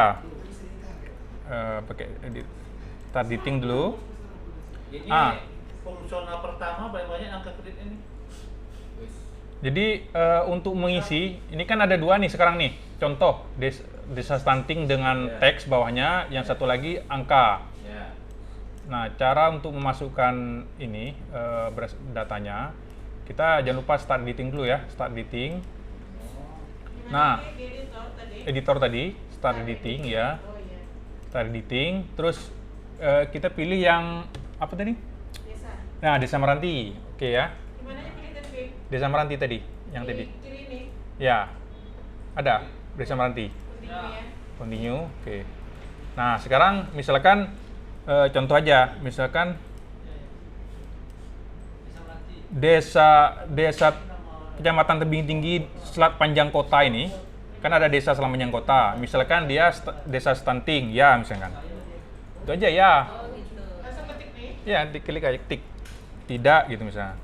pakai targeting dulu. Ini Ah. fungsional pertama banyak angka kredit ini. Jadi untuk mengisi, ini kan ada dua nih sekarang nih. Contoh, desa stunting dengan Ya. teks bawahnya, yang satu lagi angka. Ya. Nah, cara untuk memasukkan ini datanya, kita jangan lupa start editing dulu ya, start editing. Nah, Gimana ini editor tadi? editor tadi, start editing ya, Oh iya, start editing. Terus kita pilih yang apa tadi? desa. Nah, Desa Meranti, oke ya. Gimana ya pilih tadi? Desa Meranti tadi, yang tadi. Kiri ini, Ya, ada Desa Meranti. continue ya. Continue, oke. Nah, sekarang misalkan contoh aja, misalkan desa Kecamatan Tebing Tinggi Selat Panjang Kota ini, kan ada desa Selat Panjang Kota. Misalkan dia desa stunting, ya misalkan. Itu aja ya. Oh gitu. Langsung ketik nih. Ya, diklik aja tik. Tidak gitu misalnya.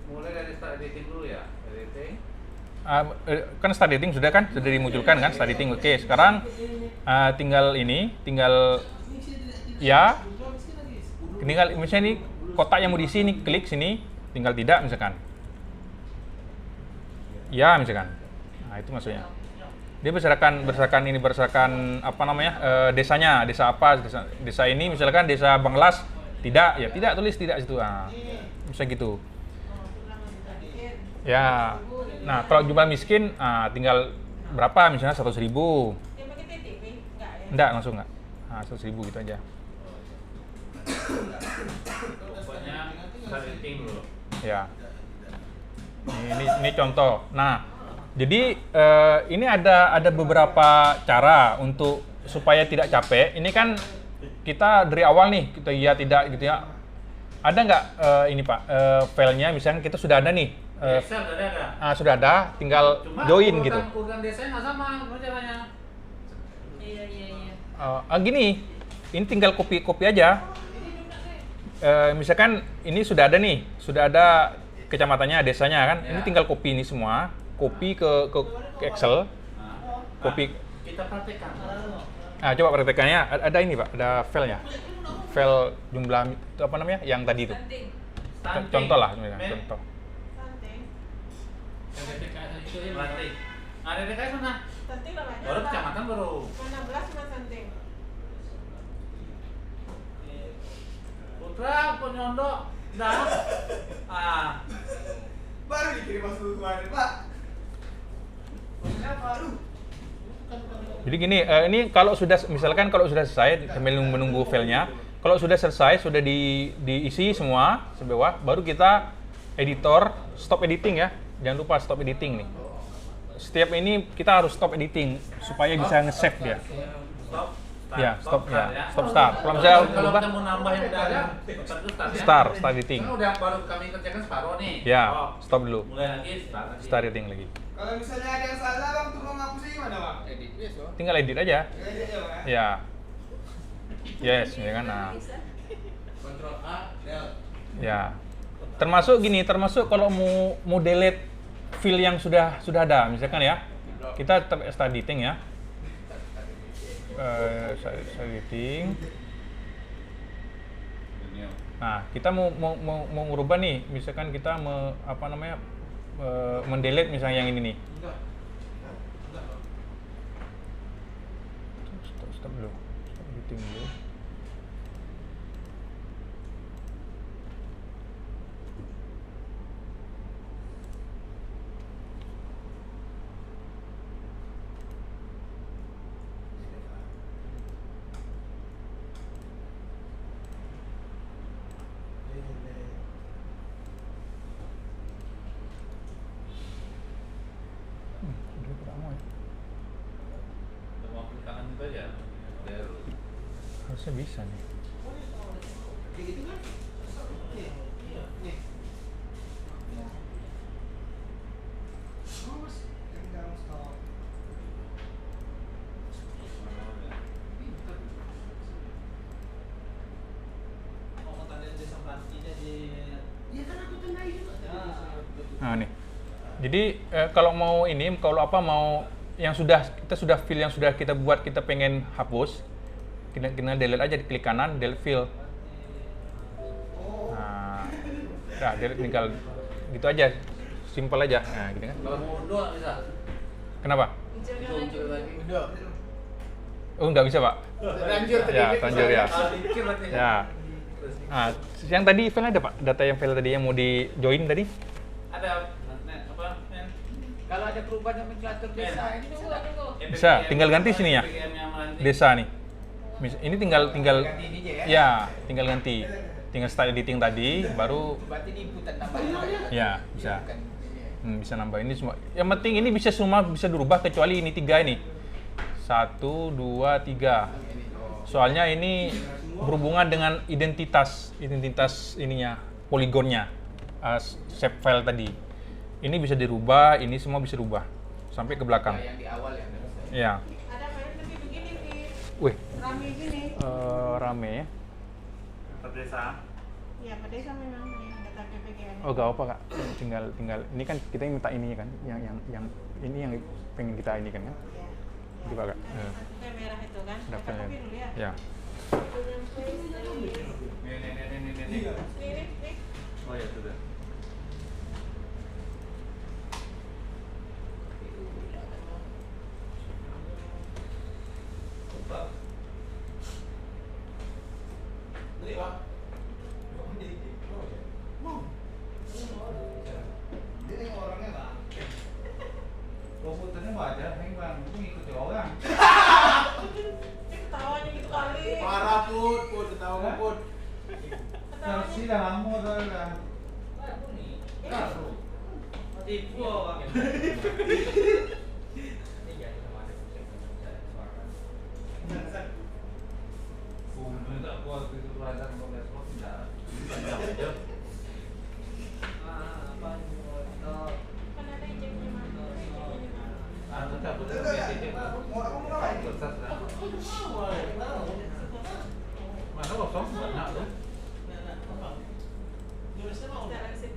Mulai dari start editing dulu ya. Editing. Kan start editing sudah dimunculkan kan start editing. Oke, sekarang tinggal ya, tinggal misalnya ini kotak yang mau diisi ini, klik sini, tinggal tidak misalkan. Ya misalkan. Nah, itu maksudnya. Dia berdasarkan apa namanya? Desanya, desa apa? Desa ini misalkan desa Banglas, tidak, ya tidak, tulis tidak situ. Nah, bisa gitu. Ya. Nah, kalau jumlah miskin tinggal berapa misalnya 100.000. Dia pakai titik nih? Enggak ya? Enggak, langsung enggak. Nah, 100.000 gitu aja. Pokoknya start editing dulu. Ya. Ini contoh. Nah, jadi ini ada beberapa cara untuk supaya tidak capek. Ini kan kita dari awal nih, kita ya tidak gitu ya. Ada nggak ini Pak, filenya misalnya kita sudah ada nih. Excel ada. Sudah ada, tinggal Cuma join gitu. urutan desanya nggak sama, gimana caranya? Iya, iya, iya. Gini, ini tinggal copy aja. Misalkan ini sudah ada nih, sudah ada kecamatannya, desanya kan. Ini tinggal copy ini semua, copy ke Excel, copy. Kita praktekkan. Coba praktekannya. Ada ini Pak, ada filenya. File jumlah itu apa namanya? Yang tadi itu. Stunting. Contoh lah, contoh. Stunting. Praktek. Ada DKS mana? Stunting namanya Baru apa? kecamatan baru. 16 sama stunting. Putra penyondok. Dah. Baru dikirim masuk kemarin, Pak. Baru. Jadi gini, ini kalau sudah misalkan kalau sudah selesai sambil menunggu filenya, kalau sudah selesai sudah diisi semua sebawah, baru kita editor stop editing ya. Jangan lupa stop editing nih. Setiap ini kita harus stop editing supaya bisa nge-save dia. Stop. Ya, stop start ya. Stop start. Kalau misalnya Kalau berubah kita mau nambah yang udah ada, tentu start ya. start editing. Kan udah baru kami kerjakan separuh nih. Ya, Oh, stop dulu. mulai lagi start lagi. Start editing lagi. Kalau misalnya ada yang salah, Bang, tuh mau ngapusnya gimana, Bang? Tinggal edit aja. Edit ya, Bang. Ya. Yes, ya kan. Nah, Bisa. Control A, del. ya. Termasuk gini, termasuk kalau mau delete file yang sudah ada, misalkan ya. Kita tetap start editing ya. Start editing. Nah, kita mau merubah nih, misalkan kita mendelete misalnya yang ini nih. Stop dulu. Stop editing dulu. Harusnya bisa nih. Kayak gitu kan? Nih, nih. Oh, mas, tinggal stop. Mau tanda desa Prantinya di. Iya kan aku tandai juga. Nah nih. Jadi kalau mau ini, kalau apa mau yang kita sudah file yang sudah kita buat kita pengen hapus, kita delete aja, klik kanan, delete file. Nah, delete tinggal gitu aja, simple aja. Nah, gitu kan. Kalau mau undo bisa. Kenapa? Muncul lagi. Oh, nggak bisa, Pak. Lanjut tadi. Ya, lanjut ya. Dikit berarti. Ya. Nah, yang tadi file ada, Pak? Data yang file tadi yang mau di join tadi? Ada apa? Men? Kalau ada perubahan nomenklatur desa ini juga Bisa, tinggal ganti sininya. Desa nih. Ini tinggal ganti ini aja ya. ya, tinggal ganti. Tinggal start editing tadi, baru Berarti ini inputan tambahan. ya bisa. Bukan ini ya. Bisa nambah ini semua. Yang penting ini bisa semua bisa dirubah kecuali ini 3 ini. 1, 2, 3. Soalnya ini berhubungan dengan identitas ininya, poligonnya, shape file tadi. Ini bisa dirubah, ini semua bisa dirubah sampai ke belakang. Yang di awal ya. Ya. Ada file tapi begini, Fit. Wih, Rame gini. rame ya. Perdesa. Ya, pada desa memang nih data PPKN. Oh, gak apa, Kak. Tinggal ini kan kita minta ininya kan, yang ini yang pengen kita ini kan. Ya. Coba, Kak. Ya. Yang merah itu kan. Udah Kita pengen. copy dulu ya. Ya. Ini. Nih. Oh ya sudah. Jadi, Pak. Jadi orangnya, Pak. Komputernya wajar, hang bang, itu ngikuti orang. Ketawanya gitu kali. Parah, Put, ketawa Put. Terus dah lama dah. Tipu Bang. Tak kuat itu pelajaran komputer tidak. Apa Kan ada ejeknya mana? Tetap mana kosong banyak tuh. Sekarang sih.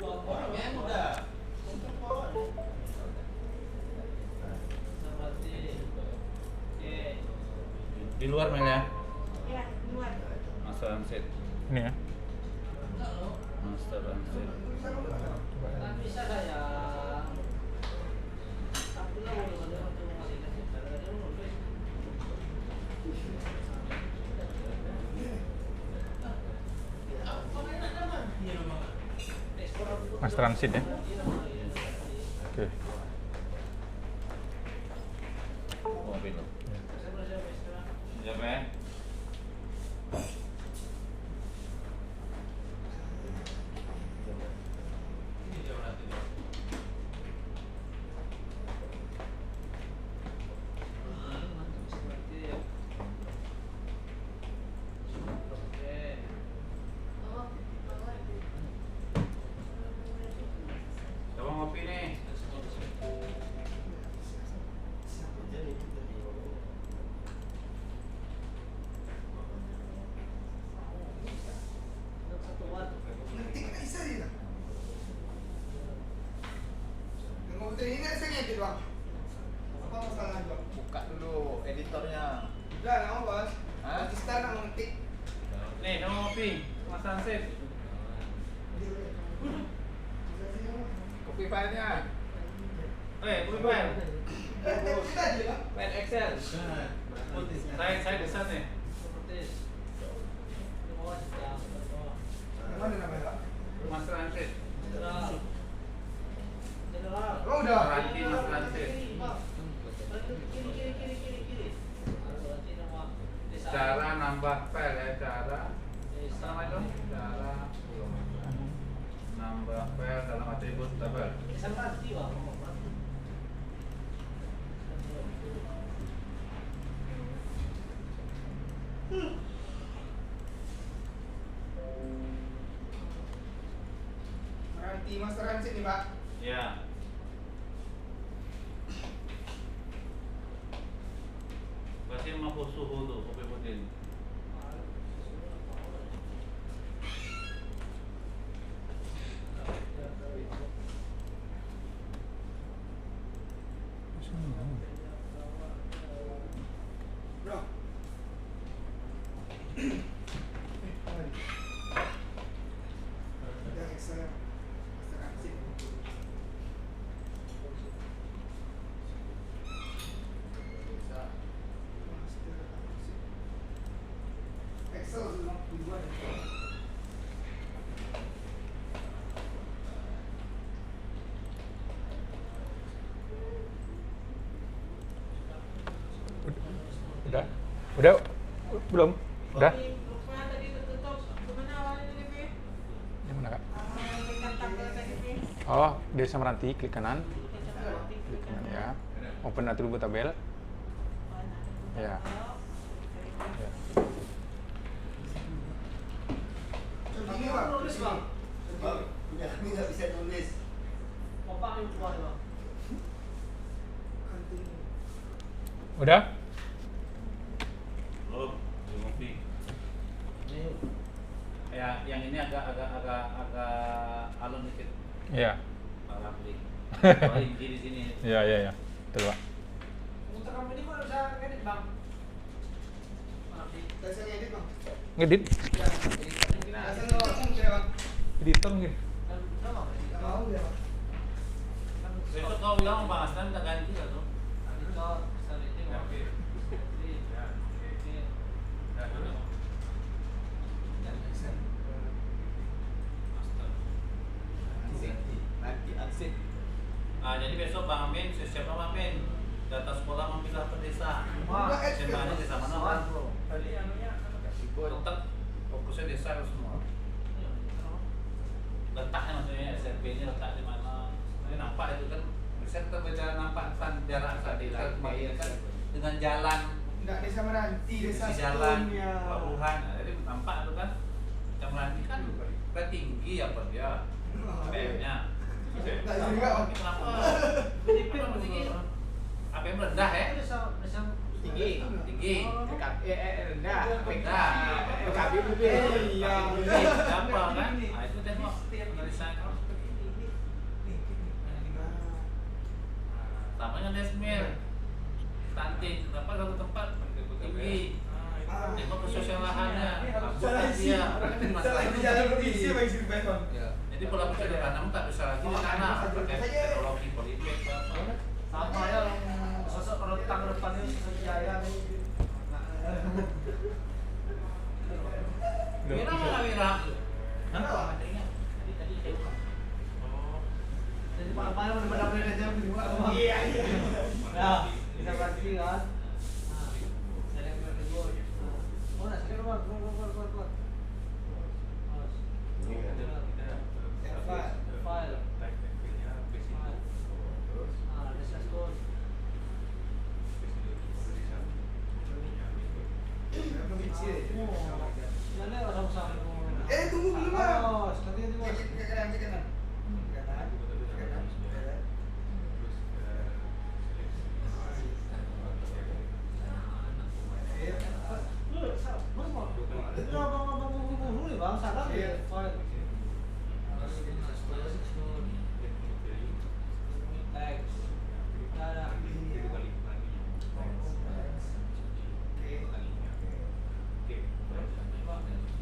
Orangnya udah. Di luar Mel ya. Ya, luar. Master Transit. Ini ya. Master Transit. bisa saya. Tapi lah boleh untuk mengalihkan kita. Mas Transit ya. Oke. Mobil lo. Siapa ya? Coba ngopi nih. Nanti kita bisa dia. Yang komputer ini saya ngedit, Bang. Apa masalahnya, Bang? Buka dulu editornya. Udah, nggak mau, Bos. Hah? Nanti start nggak mau ngetik. Nih, coba ngopi. Mas Transit. Copy filenya. Kopi file. Kita aja, Bang. Pen Excel. Saya desain nih. Yang mana namanya, Pak? Mas Transit. Oh, udah. Ranti Mas Transit. Cara nambah file ya, cara sama itu cara nambah file dalam atribut tabel. master transit nih Pak. Ya. Kasih 50 suhu tuh kopi putih. Bro. Udah Excel master transit. Excel sudah dibuat. Udah? Udah? Belum? Udah? Lupa tadi tertutup. Gimana awalnya tadi, Pi? Yang mana kak? Tekan tabel tadi, Pi. Oh, Desa Meranti, klik kanan. Klik kanan ya. Open atribut tabel. Ya. Ya. Ini Pak. Nulis, Bang. Bang, punya kami nggak bisa nulis. Kompak yang keluar, Bang. Udah? Belum, belum kopi. Ya, yang ini agak alun dikit. Iya. Pak Rapli. Oh, ini di sini. Iya, iya, iya. Betul, Pak. Untuk kamu ini kok bisa ngedit, Bang? Saya edit Bang. Ngedit? Ya. Saya nggak ngomong ya Bang. Editor mungkin. Nggak mau ya Bang. Besok kau bilang Bang Aslan tak ganti lah tuh. Nanti aksip. Jadi besok Bang Amin, siapa Bang Amin? Data sekolah mau pindah ke desa. Wah, SMA-nya desa mana Bang? Tetap fokusnya desa semua. Letaknya maksudnya SMP-nya letak di mana? Ini nampak itu kan bisa kita bicara nampak jarak tadi lah kan dengan jalan Nggak desa Meranti, desa sisi jalan Stone, ya. pelabuhan. Nah, jadi nampak itu kan yang Meranti kan tinggi apa dia APM-nya. Nggak juga Bang. Kenapa? PDP tinggi. APM rendah ya? Tinggi. Tinggi. Rendah. Rendah. PKB Iya. Apa kan? Nah itu tengok tulisan. Sama dengan Desmir. Stunting. Kenapa satu tempat tinggi? Tengok kesosial lahannya. Apa dia? Masalah itu Jalan berisi Bang isi Bang. jadi pola pikir ditanam tak bisa lagi ditanam pakai teknologi politik apa. Sama ya sosok rentang depannya sosok jaya nih. Wira mana Wira? Kenapa? Jadi apa-apa yang benar-benar aja berdua. Iya, iya. Nah, bisa berarti kan. Nah, saya yang berdua. Oh, nah, sekarang keluar. File. Ah, desa store. Tunggu dulu Bang. Oh, sekali dulu. Ke kanan. Kanan. Bang, salah ya. File. Teks. Nah,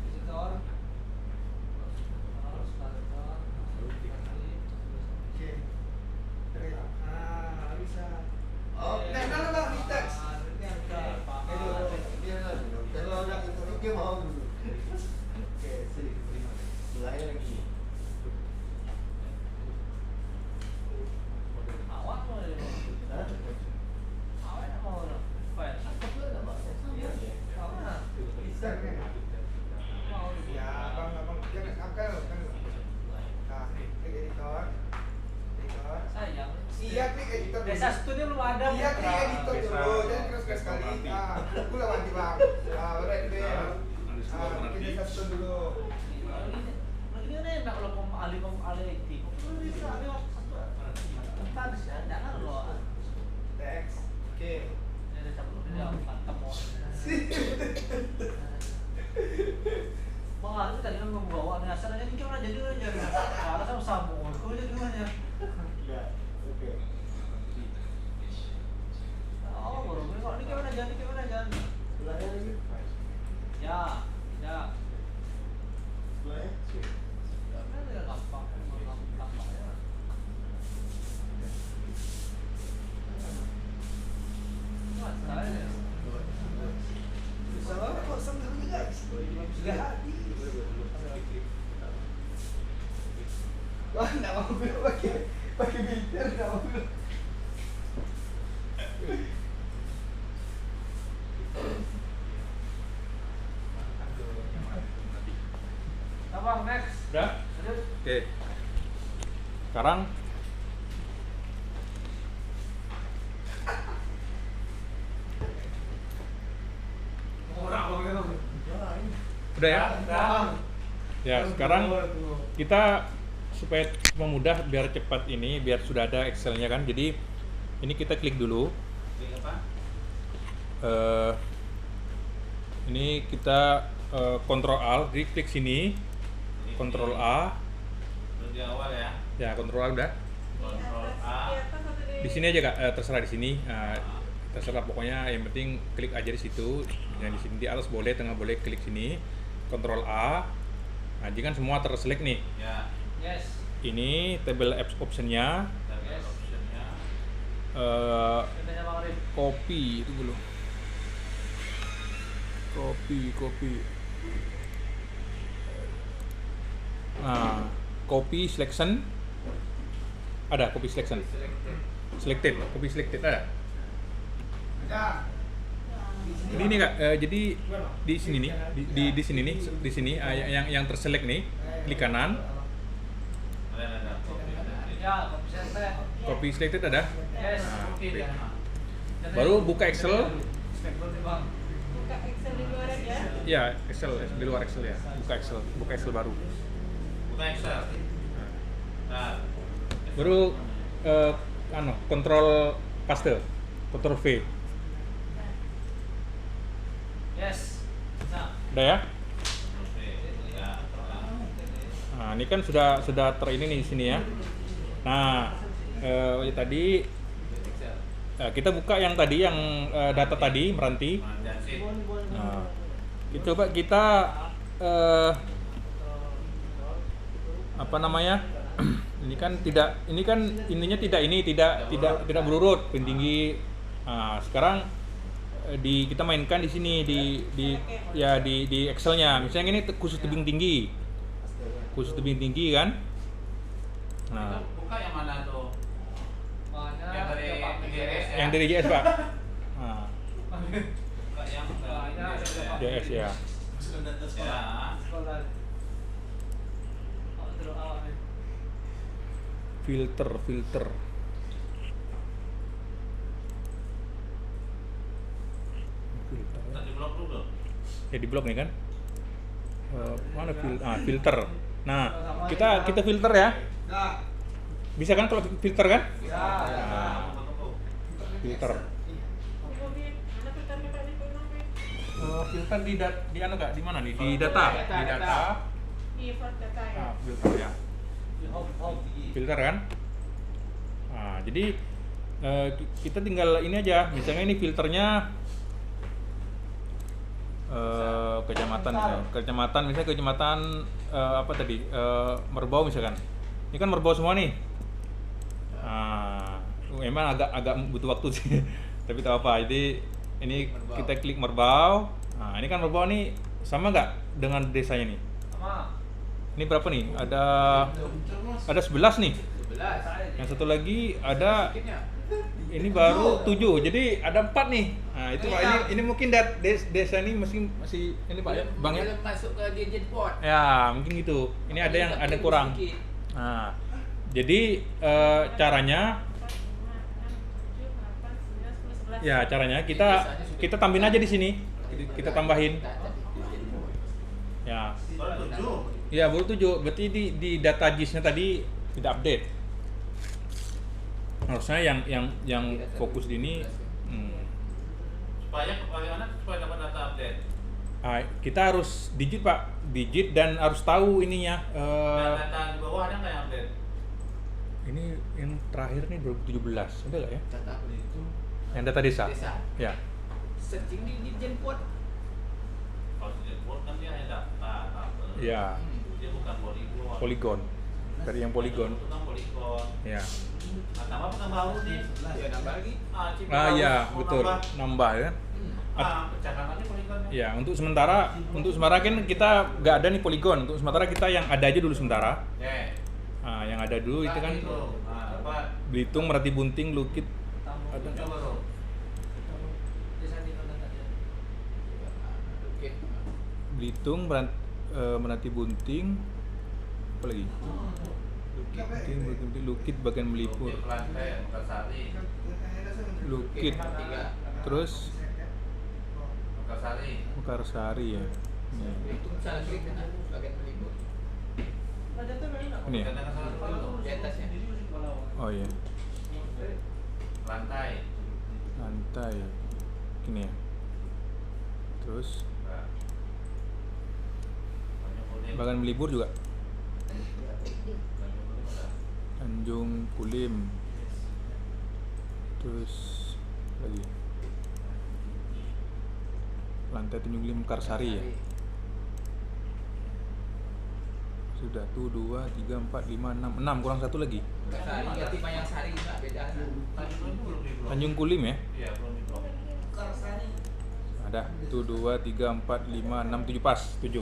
visitor. Bisa. Oh, Nah, Bang, di teks. Kalau udah itu dia mau dulu. Oke, sih. Mulai lagi. Awak mau ada mau. Hah? Awak nak mau ada. File. Iya. Awak. Bisa kan? Mau. Ya, Bang, jangan akal kan. Nah, klik editor. Editor. Sayang. Iya, klik editor. dulu. Desa studio belum ada. Iya, klik Putra. editor dulu. Jangan keras-keras sekali. Ah, aku lawan di Bang. Ah, baru edit. Bikin desa Stone dulu. Lagi ni nak kalau kom alih IT. bisa lewat satu. Tadi sih jangan lo. Teks. Oke. Ini ada cabut dia mantap mau. Bang, itu tadi kan membawa nih asalnya ini cuma jadi aja. Kalau sama sambung, kau jadi gimana? Ya. Oke. Oh, baru ini gimana jangan. Sebelahnya lagi. Ya, ya. Sebelahnya. Kan dia gampang ya. Salah kok sambil guys. Sudah hati. Wah, nggak mau bilang pakai filter, nggak mau bilang. Abang next. Udah? Lanjut. Oke. Sekarang udah ya? Ya, sekarang kita supaya memudah biar cepat ini, biar sudah ada Excel-nya kan. Jadi ini kita klik dulu. Ini kita Ctrl Alt, jadi klik sini, Ctrl A. Di awal ya. Ya, Ctrl A udah. Ctrl A. Di sini aja Kak, terserah di sini. Terserah pokoknya yang penting klik aja di situ. Yang di sini di atas boleh, tengah boleh, klik sini. Ctrl A. Nah, jadi kan semua terselect nih. Ya. Yes. Ini table apps option-nya. Tabel optionnya. Tanya Bang Arif. Copy itu dulu. Copy. Nah, copy selection. Ada copy selection. Selected, copy selected ada. Jadi ini Kak, jadi di sini nih, di sini nih, di sini yang terselect nih, klik kanan, Ada. Ya, kopi selesai. copy selected ada. Yes, Nah, oke oke. ya. Baru buka Excel. Spektor nih, Bang. Buka Excel di luar aja. Ya, Excel di luar Excel ya. Buka Excel baru. Buka Excel. Nah. Baru kontrol paste, kontrol V. Yes. Nah, Udah ya? Oke. Ya. Nah, ini kan sudah ini nih di sini ya. Nah, tadi kita buka yang tadi yang data tadi meranti. Manjasi. Nah, coba kita apa namanya? Ini kan ininya tidak berurut pin tinggi. Nah, sekarang kita mainkan di sini di Excel-nya. Misalnya ini khusus tebing tinggi. Khusus tebing tinggi kan? Nah, Buka yang mana tuh? makanya Yang dari GS ya. yang dari JS, Pak. Nah, Buka yang dari JS ya. Ya. sekolah. Oh, terus awal nih. Filter. Tadi blok dulu. Ya di blok nih kan. Mana filter. Nah, kita filter ya. Nah, Bisa kan kalau filter kan? ya. Nah, filter. Mana filternya Pak Niko? Filter di anu Kak, di mana nih? Di data. Di data. Import data ya. Nah, filter ya. Home. Filter kan? Nah, jadi kita tinggal ini aja. Misalnya ini filternya kecamatan misalnya. Misalnya kecamatan apa tadi? Merbau misalkan. Ini kan Merbau semua nih. Nah, memang agak butuh waktu sih. Tapi tak apa. Jadi ini kita klik Merbau. Nah, ini kan Merbau nih sama nggak dengan desanya nih? Sama. Ini berapa nih? Ada 11 nih. 11. Yang satu lagi ada ini baru 7. Jadi ada 4 nih. Nah, itu Pak, ini mungkin desa ini masih ini Pak ya, Bang ya. Belum masuk ke gadget board. Ya, mungkin gitu. Ini ada yang ada kurang. Nah, jadi caranya ya caranya kita tambahin aja di sini. Kita tambahin. Ya. Baru 7. Ya, baru 7. Berarti di data JIS-nya tadi tidak update. Harusnya yang fokus di ini Supaya bagaimana supaya dapat data update? kita harus digit Pak, digit dan harus tahu ininya. Dan data di bawah ada nggak yang update? Ini yang terakhir nih 2017, ada nggak ya? Data apa itu? Yang data desa. Desa. Ya. Searching di Dirjen Port. Kalau di report kan dia hanya data tabel. Ya. Dia bukan poligon. Poligon. Dari yang poligon. Itu kan poligon. Ya. Nah, tambah pekan baru nih. Ya nambah lagi. Chip Ah baru ya, mau betul. Nambah ya. pecahkan lagi poligonnya. Ya, untuk sementara kan kita nggak ada nih poligon. Untuk sementara kita yang ada aja dulu sementara. Ya. Nah, yang ada dulu itu kan Nah, apa? Belitung, Merati Bunting, Lukit, ada Coba bro. Desa di mana tadi? Oke. Belitung, Merati Bunting, apa lagi? Bunting, Lukit, bagian Melipur, Lukit, Lantai, Mekarsari. Lukit, terus Mekarsari. Mekarsari ya. Itu salah klik kan bagian meliput. Ini ya? Kadang salah satu. Di atasnya. Oh iya, Lantai. lantai. Ini ya. Terus Nah. Tanjung Kuning. bagian Melipur juga. Tanjung Kuning ada. Tanjung Kulim. Terus lagi. Lantai Tanjung Kulim Mekarsari ya. Sudah tuh 2, 3, 4, 5, 6 kurang satu lagi. Sari, ganti Mayang Sari nggak beda. Tanjung Kuning belum di blok. Tanjung Kulim ya. Iya, belum di blok. Ada tuh 2, 3, 4, 5, 6, 7 pas 7.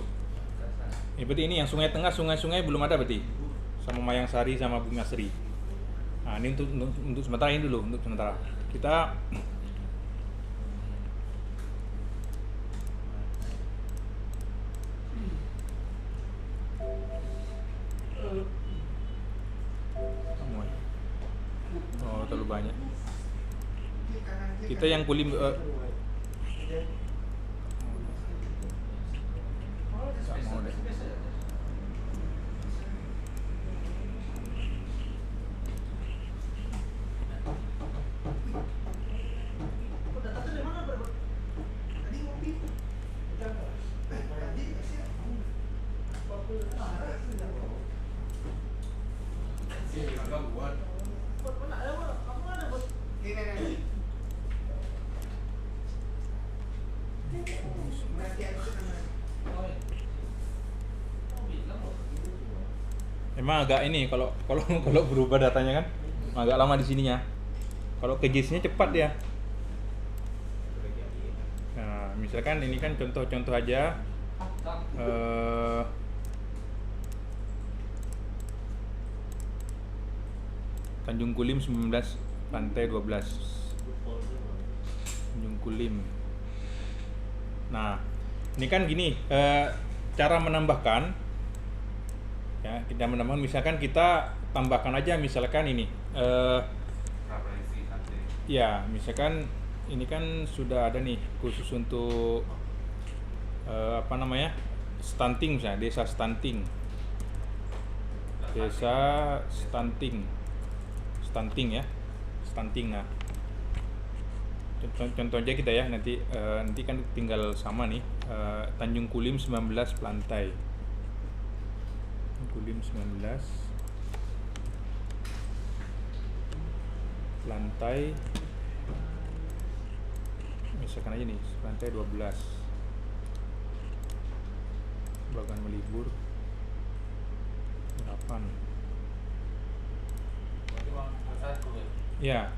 Berarti ini yang sungai tengah, sungai-sungai belum ada berarti. Sama Mayang Sari sama Bumi Asri. Nah, ini untuk sementara ini dulu, untuk sementara. Kita oh, terlalu banyak. Kita yang Kulim nggak mau deh. Emang agak ini kalau berubah datanya kan agak lama di sininya. Kalau ke JIS-nya cepat ya. Nah, misalkan ini kan contoh-contoh aja. Tanjung Kulim 19, lantai 12. Tanjung Kulim. Nah, ini kan gini, cara menambahkan, ya kita menambahkan, misalkan kita tambahkan aja misalkan ini, Referensi nanti. ya misalkan ini kan sudah ada nih khusus untuk apa namanya, stunting misalnya, desa stunting, stunting ya, stunting. Nah, contoh aja kita ya, nanti kan tinggal sama nih, Tanjung Kulim 19 lantai. Kulim 19 lantai, misalkan aja nih lantai 12, bagan Melibur 8. Berarti uang satu ya. Ya,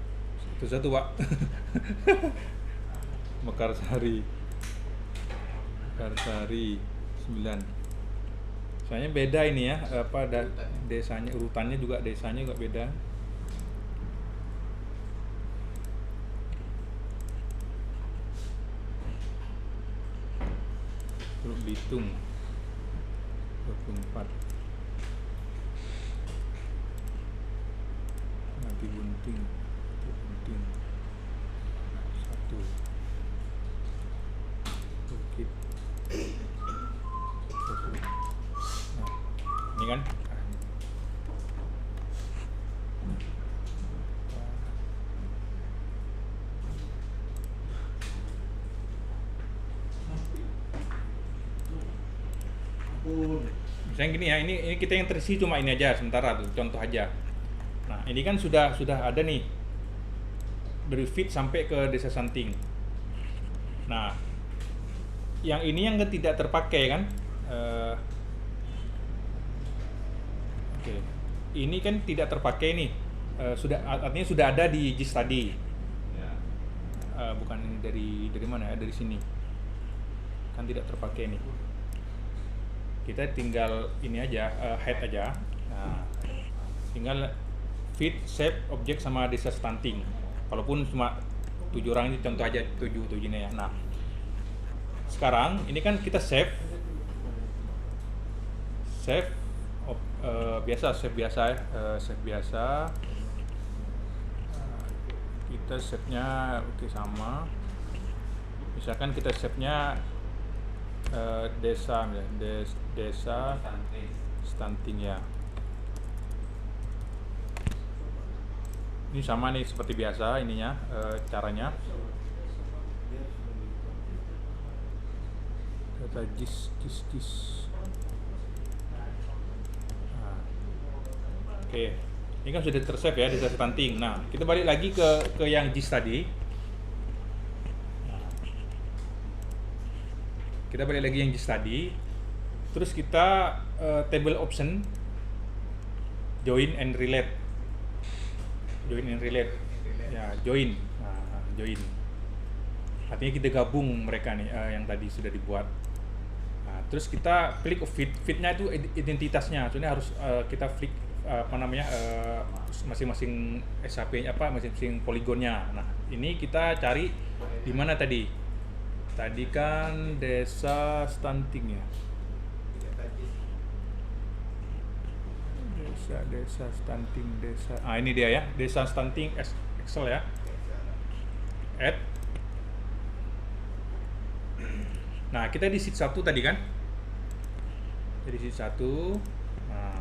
itu satu Pak. Mekarsari 9. Soalnya beda ini ya, apa desanya, urutannya juga, desanya juga beda. Teluk Bitung 24. Nanti Bunting 1. Bukit. Nah, ini kan Misalnya gini ya, ini kita yang terisi cuma ini aja sementara tuh, contoh aja. Nah, ini kan sudah ada nih dari feed sampai ke desa Santing. Nah, yang ini yang tidak terpakai kan? Oke. Ini kan tidak terpakai nih. Artinya sudah ada di JIS tadi. Bukan dari mana ya? Dari sini. Kan tidak terpakai nih. Kita tinggal ini aja, head aja. Nah, tinggal feed, shape, objek sama desa stunting. Walaupun cuma 7 orang ini contoh aja 7 ini ya. Nah, sekarang ini kan kita save biasa ya, save biasa. Kita save-nya oke sama. Misalkan kita save-nya desa stunting ya. Ini sama nih seperti biasa ininya, caranya. Data JIS. Nah. Oke, ini kan sudah tersave ya desa stunting. Nah, kita balik lagi ke yang JIS tadi. Kita balik lagi yang JIS tadi, terus kita table option join and relate ya, join. Nah, join artinya kita gabung mereka nih yang tadi sudah dibuat. Nah, terus kita klik feednya itu identitasnya, soalnya harus kita klik masing-masing SHP masing-masing poligonnya. Nah, ini kita cari di mana tadi kan desa stunting ya, desa stunting ini dia ya, desa stunting Excel ya, add. Nah, kita di sheet 1 tadi kan, jadi sheet 1. Nah,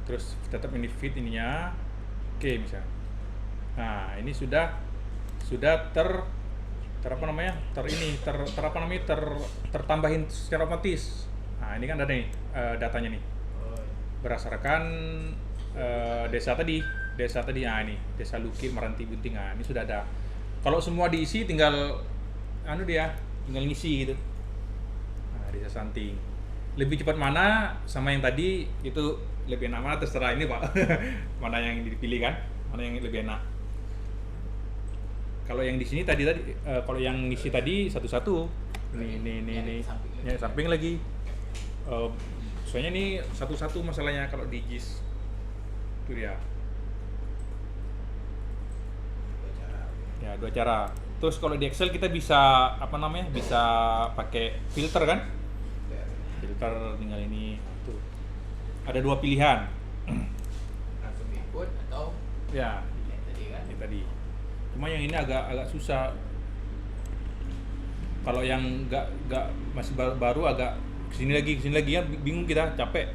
terus tetap ini feed ininya oke misalnya. Nah, ini sudah tertambahin secara otomatis. Nah, ini kan ada nih datanya nih berdasarkan desa tadi. Nah, ini desa Lukir, Meranti, Bunting. Nah, ini sudah ada. Kalau semua diisi tinggal tinggal ngisi gitu. Nah, desa Santing lebih cepat mana sama yang tadi itu lebih enak mana, terserah ini Pak. Mana yang dipilih kan, mana yang lebih enak. Kalau yang di sini tadi kalau yang ngisi tadi satu-satu, ini ya, samping lagi. Soalnya ini satu-satu masalahnya kalau di JIS itu dia. Ya, 2 cara. Terus kalau di Excel kita bisa bisa pakai filter kan? Filter tinggal ini. Tuh. Ada 2 pilihan. Langsung input atau ya, tadi kan? ini tadi. Cuma yang ini agak susah. Kalau yang nggak masih baru agak kesini lagi kan bingung, kita capek.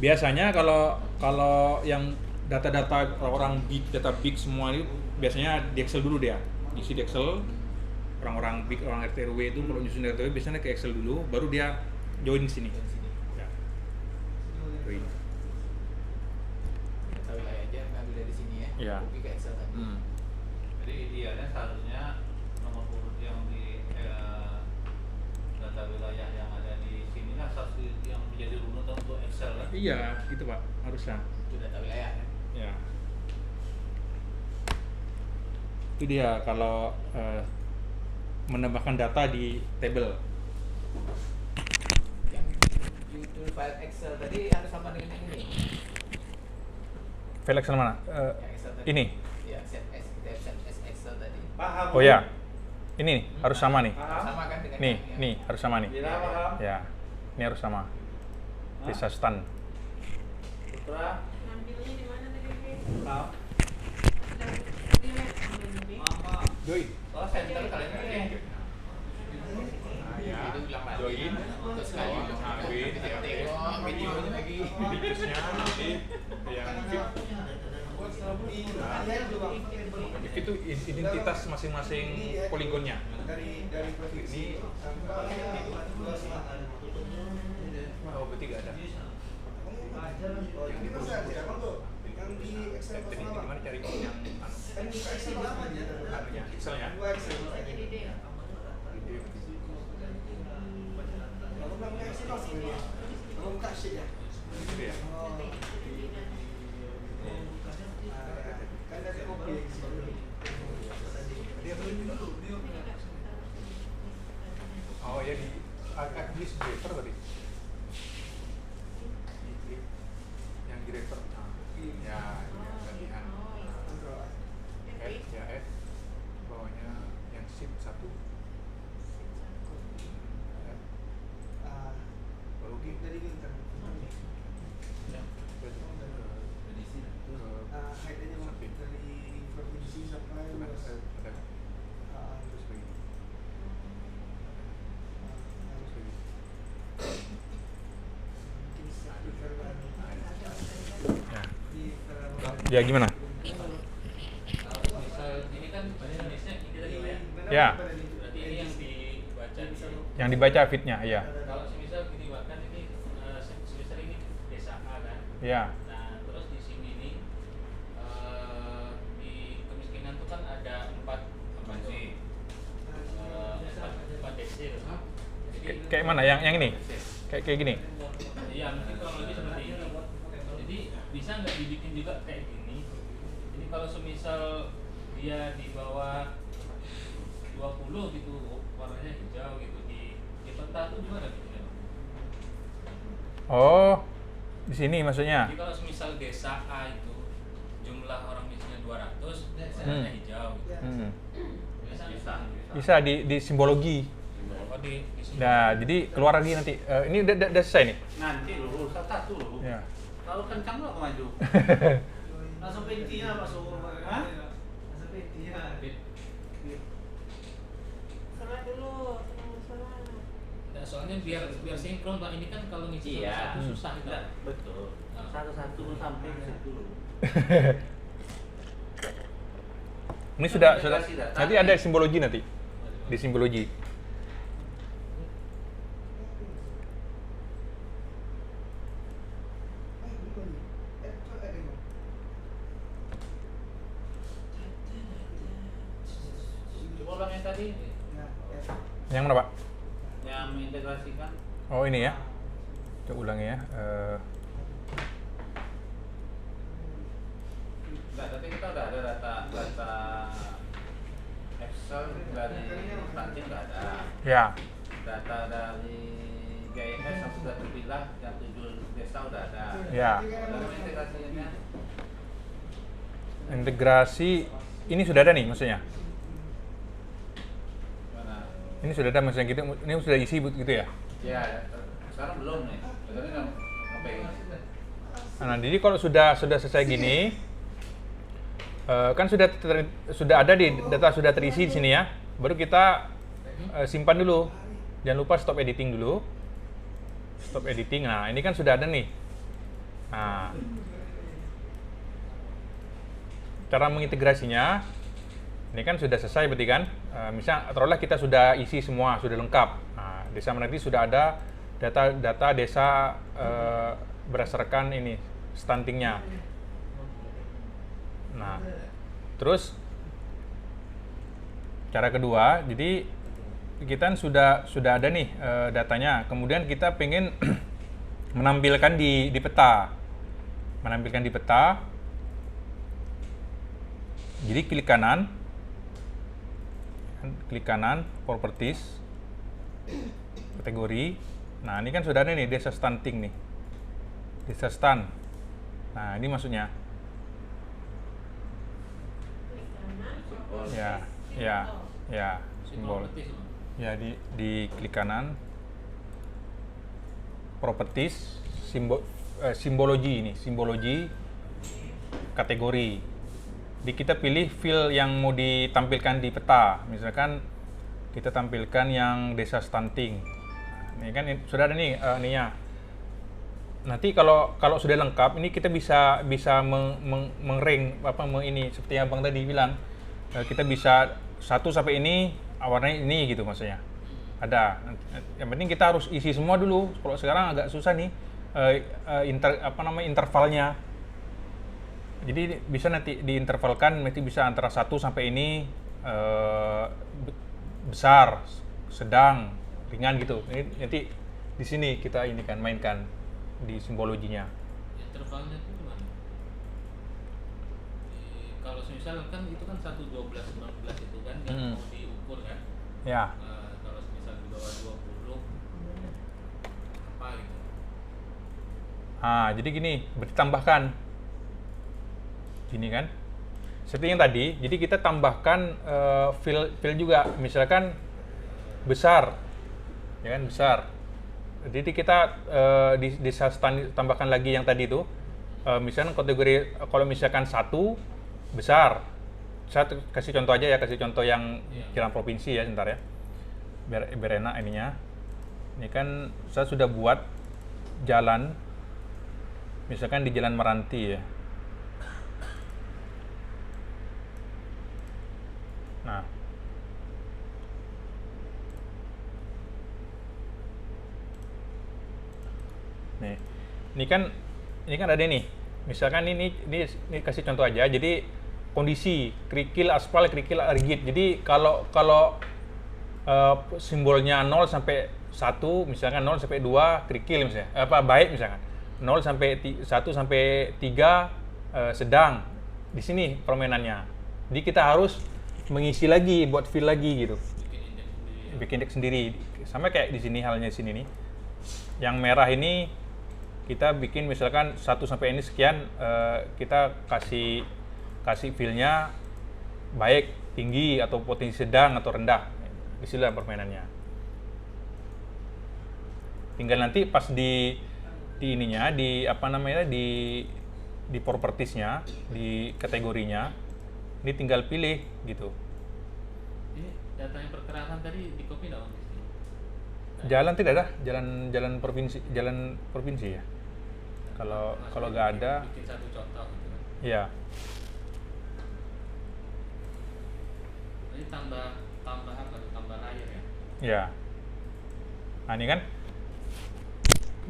Biasanya kalau yang data-data orang data big semua itu biasanya di Excel dulu dia, isi di Excel. Orang big, orang RT RW itu kalau nyusun RT RW biasanya ke Excel dulu, baru dia join sini. Ya. Join. Tahu lah aja ngambil dari sini ya. Iya. Copy ke Excel tadi. Jadi idealnya seharusnya nomor urut yang di data wilayah yang ada di sini lah yang menjadi runutan untuk Excel kan? Iya, gitu Pak, harusnya. Itu data wilayah kan? Ya. Itu dia kalau menambahkan data di table. Yang judul file Excel tadi harus sama dengan yang ini. File Excel mana? Yang Excel tadi. Ini. Ya, set Excel tadi. Paham. Oh ya, ini harus sama nih. Sama kan dengan Nih, yang- nih harus sama nih. Bila paham. Ya, ini harus sama. Bisa stun. Putra. Nampilnya di mana tadi? Paham. Join. Oh, center kalian ini. Ya, Itu bilang lagi. join. Terus sekali bilang lagi. Join. Kita tengok videonya lagi. Features-nya nanti yang fit. Itu identitas masing-masing poligonnya. Dari provinsi sampai Oh, berarti nggak ada. yang di pasar ya, yang di Excel Jadi gimana cari yang kan di Excel lama aja. anunya, Excelnya? Gua Excel. Jadi deh. Kalau nggak pakai Excel sebenarnya. Kalau buka sheet ya. Gitu ya. Kan dari kopi. Oh ya, di list director tadi. Yang director. Ya, latihan. Add. Bawahnya yang sheet 1. Baru Dari Ginter. Headnya dari provinsi sampai luas. Ya gimana? Kalau misal ini kan jenisnya ini tadi Pak ya. Ya, Berarti ini yang dibaca di yang dibaca fitnya, ya. kalau semisal gini Pak, kan ini semisal ini desa A kan. Ya. Nah, terus di sini nih di kemiskinan itu kan ada 4 desil. Jadi Kayak mana? Yang ini? Kayak gini. iya, mungkin kurang lebih seperti ini. Jadi bisa nggak dibikin juga kayak gini? Jadi kalau semisal dia di bawah 20 gitu, warnanya hijau gitu di peta tuh gimana bikinnya? Oh, di sini maksudnya. Jadi kalau semisal desa A itu jumlah orang miskinnya 200, warnanya hijau gitu. Bisa. Bisa di simbologi. Oh, di sini. Nah, jadi keluar lagi nanti. Ini udah selesai nih. Nanti loh, satu loh. Ya. Kalau kencang lo aku maju. Langsung ke intinya Pak Suhu. Hah? Langsung ke intinya. Sholat dulu, sholat. Nah, soalnya biar sinkron Pak, ini kan kalau ngisi Iya. satu susah gitu. Betul. Nah. Satu-satu sampai ke situ. Ini sudah Integrasi data. nanti ada simbologi nanti. Di simbologi. Coba ulang yang tadi, Yang mana, Pak? yang mengintegrasikan. Oh, ini ya. Coba ulangi ya. Enggak, tapi kita udah ada data Excel dari stunting nggak ada. Ya. Data dari GIS yang sudah terpilah yang 7 desa udah ada. Ya. Lalu integrasinya Integrasi ini sudah ada nih maksudnya. mana? Ini sudah ada maksudnya gitu. Ini sudah isi gitu ya. Ya, sekarang belum nih. Tadi kan sampai Nah, jadi kalau sudah selesai gini, kan sudah ada di data sudah terisi di sini ya. Baru kita simpan dulu. Jangan lupa stop editing dulu. Stop editing. Nah, ini kan sudah ada nih. Nah, cara mengintegrasinya, ini kan sudah selesai berarti kan. Misal, taruhlah kita sudah isi semua, sudah lengkap. Nah, desa nanti sudah ada data desa berdasarkan ini stuntingnya. Nah, terus cara kedua, jadi kita sudah ada nih datanya. Kemudian kita pengen menampilkan di peta, Jadi klik kanan, properties, kategori. Nah, ini kan sudah ada nih desa stunting nih, desa stun. Nah, ini maksudnya. Ya, simbol. Ya, di klik kanan, properties, simbologi, kategori. Jadi kita pilih field yang mau ditampilkan di peta. Misalkan kita tampilkan yang desa stunting. Nah, ini kan sudah ada nih ininya. nanti kalau sudah lengkap ini kita bisa mengring ini seperti yang Bang tadi bilang, kita bisa 1 sampai ini warnanya ini gitu maksudnya. Ada. Yang penting kita harus isi semua dulu. Kalau sekarang agak susah nih intervalnya. Jadi bisa nanti diintervalkan, nanti bisa antara 1 sampai ini besar, sedang, ringan gitu. Ini nanti di sini kita ini kan mainkan di simbologinya. Intervalnya itu gimana? Kalau misal kan itu kan 1, 12, 19 itu kan mau diukur kan? Ya. Kalau misal di bawah 20 apa gitu? Jadi gini, berarti tambahkan gini kan, seperti yang tadi. Jadi kita tambahkan fill juga, misalkan besar, ya kan, besar. Jadi kita tambahkan lagi yang tadi itu, misalkan kategori, kalau misalkan 1 besar, saya kasih contoh aja ya, kasih contoh yang jalan provinsi ya, sebentar ya, biar enak ininya. Ini kan saya sudah buat jalan, misalkan di Jalan Meranti ya. Nah, nih, ini kan ada nih. Misalkan ini kasih contoh aja. Jadi kondisi kerikil aspal, kerikil rigid. Jadi kalau simbolnya 0 sampai 1, misalkan 0 sampai 2 kerikil misalnya, baik misalkan. 0 sampai 1 sampai 3 sedang. Di sini permainannya. Jadi kita harus mengisi lagi, buat fill lagi gitu. Bikin indeks sendiri. Sama kayak di sini, halnya di sini nih. Yang merah ini kita bikin misalkan 1 sampai ini sekian, kita kasih fill-nya baik, tinggi, atau potensi sedang atau rendah. Disinilah permainannya. Tinggal nanti pas di ininya, di propertiesnya, di kategorinya, ini tinggal pilih gitu. Ini datanya pergerakan tadi di copy dong. Jalan tidak ada, jalan provinsi ya. Kalau nggak ada, bikin satu contoh gitu kan. Iya. Ini tambah apa? Tambah layer ya. Iya. Nah, ini kan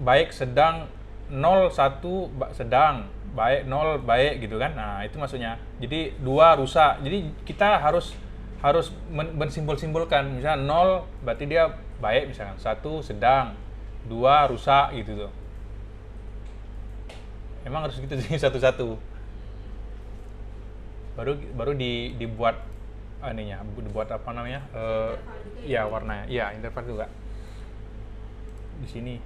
baik, sedang, 0, 1 sedang, baik, 0 baik gitu kan. Nah, itu maksudnya. Jadi 2 rusak. Jadi kita harus mensimbol-simbolkan. Misalnya 0 berarti dia baik, misalkan 1 sedang, 2 rusak gitu tuh. Emang harus gitu sih satu-satu. Baru dibuat dibuat apa namanya? Ya warnanya. Ya, interval juga. Di sini.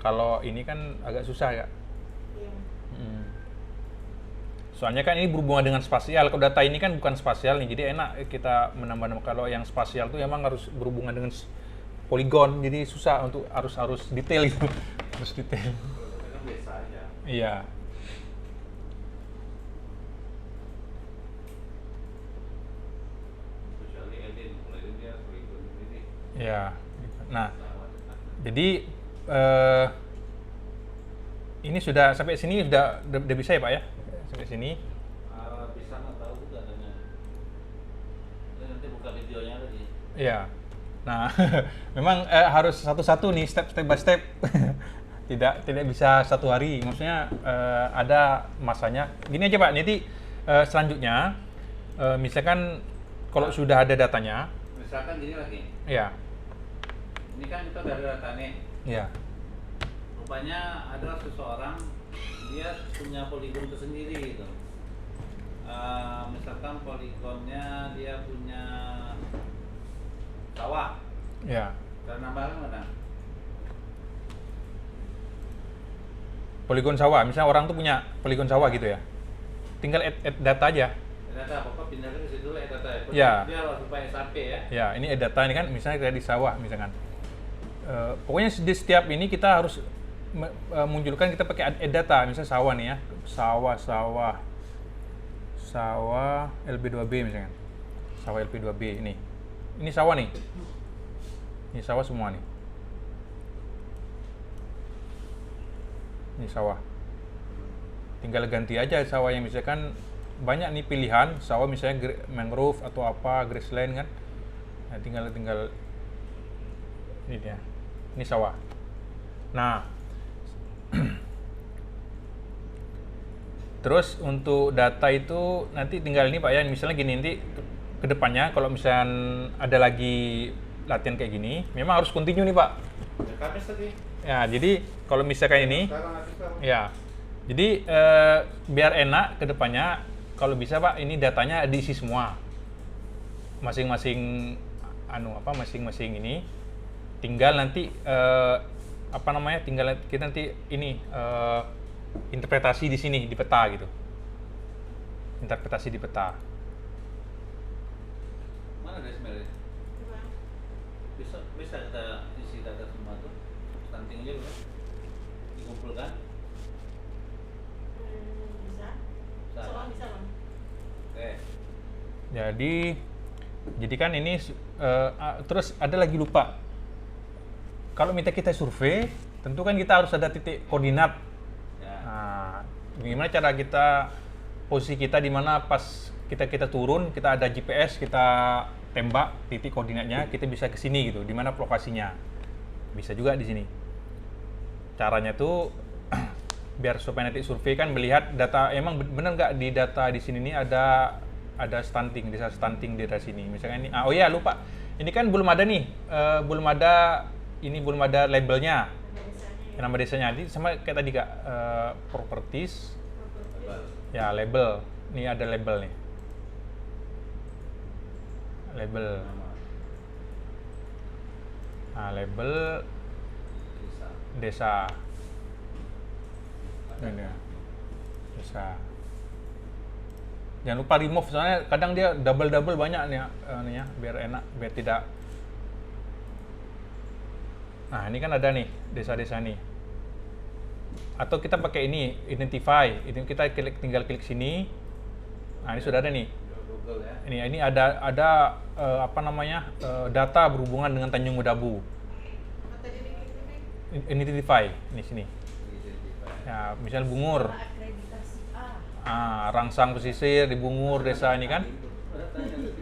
Kalau ini kan agak susah ya. Soalnya kan ini berhubungan dengan spasial. Kalau data ini kan bukan spasial nih, jadi enak kita menambah. Kalau yang spasial tuh emang harus berhubungan dengan poligon, jadi susah untuk harus detail gitu. Harus detail. Kan biasa aja. Iya. Kecuali edit, mulai dia poligon ini. Iya. Nah, jadi ini sudah sampai sini udah bisa ya Pak ya? Sampai sini. Bisa nggak tahu juga adanya. Nanti buka videonya lagi. Iya. Nah, memang harus satu-satu nih, step by step. tidak bisa satu hari. Maksudnya ada masanya. Gini aja Pak, nanti selanjutnya misalkan kalau sudah ada datanya. Misalkan gini lagi. Iya. Ini kan kita dari data nih. Iya. Rupanya ada seseorang, dia punya poligon tersendiri gitu. Misalkan poligonnya dia punya sawah. Iya. Dan nambahkan mana? Poligon sawah, misalnya orang tuh punya poligon sawah gitu ya. Tinggal add data aja. Data apa? Pindah ke situ add data ya. Iya. Dia supaya SAP ya. Ya, ini add data ini kan misalnya kita di sawah misalkan. Pokoknya di setiap ini kita harus munculkan, kita pakai add data, misalnya sawah nih ya, sawah LB2B misalkan, sawah LB2B ini sawah nih, ini sawah semua nih. Ini sawah. Tinggal ganti aja sawah yang misalkan banyak nih pilihan sawah misalnya mangrove atau apa grassland kan. Nah, tinggal ini dia. Ini sawah. Nah, terus untuk data itu nanti tinggal ini Pak ya, misalnya gini nanti ke depannya kalau misalnya ada lagi latihan kayak gini, memang harus continue nih Pak. Ya, Kamis tadi. Ya, jadi kalau misalkan ini, ya, jadi biar enak ke depannya, kalau bisa Pak, ini datanya diisi semua, masing-masing masing-masing ini, tinggal nanti tinggal kita nanti ini interpretasi di sini di peta gitu, interpretasi di peta. Mana guys Mary? Bisa kita isi data semua tuh, stunting aja bro, dikumpulkan. Bisa. Bisa. Soal bisa Bang. Oke. Jadi kan ini terus ada lagi lupa. Kalau minta kita survei, tentu kan kita harus ada titik koordinat. Ya. Nah, gimana cara kita posisi kita di mana pas kita turun, kita ada GPS, kita tembak titik koordinatnya, kita bisa ke sini gitu. Di mana lokasinya? Bisa juga di sini. Caranya tuh biar supaya nanti survei kan melihat data emang benar nggak di data di sini nih ada stunting, desa stunting di daerah sini. Misalkan ini, lupa. Ini kan belum ada nih, belum ada labelnya, nama desanya. Jadi sama kayak tadi Kak, properties, ya label. Ini ada label nih, label. Nah, label desa. Ini ya. Desa. Jangan lupa remove, soalnya kadang dia double banyak nih ya, biar enak, biar tidak. Nah, ini kan ada nih desa-desa nih. Atau kita pakai ini, identify. Ini kita tinggal klik sini. Nah, ini sudah ada nih. Google ya. Ini ada data berhubungan dengan Tanjung Medabu. Identify, ini sini. Ya, misal Bungur. Akreditasi Rangsang pesisir di Bungur desa ini kan.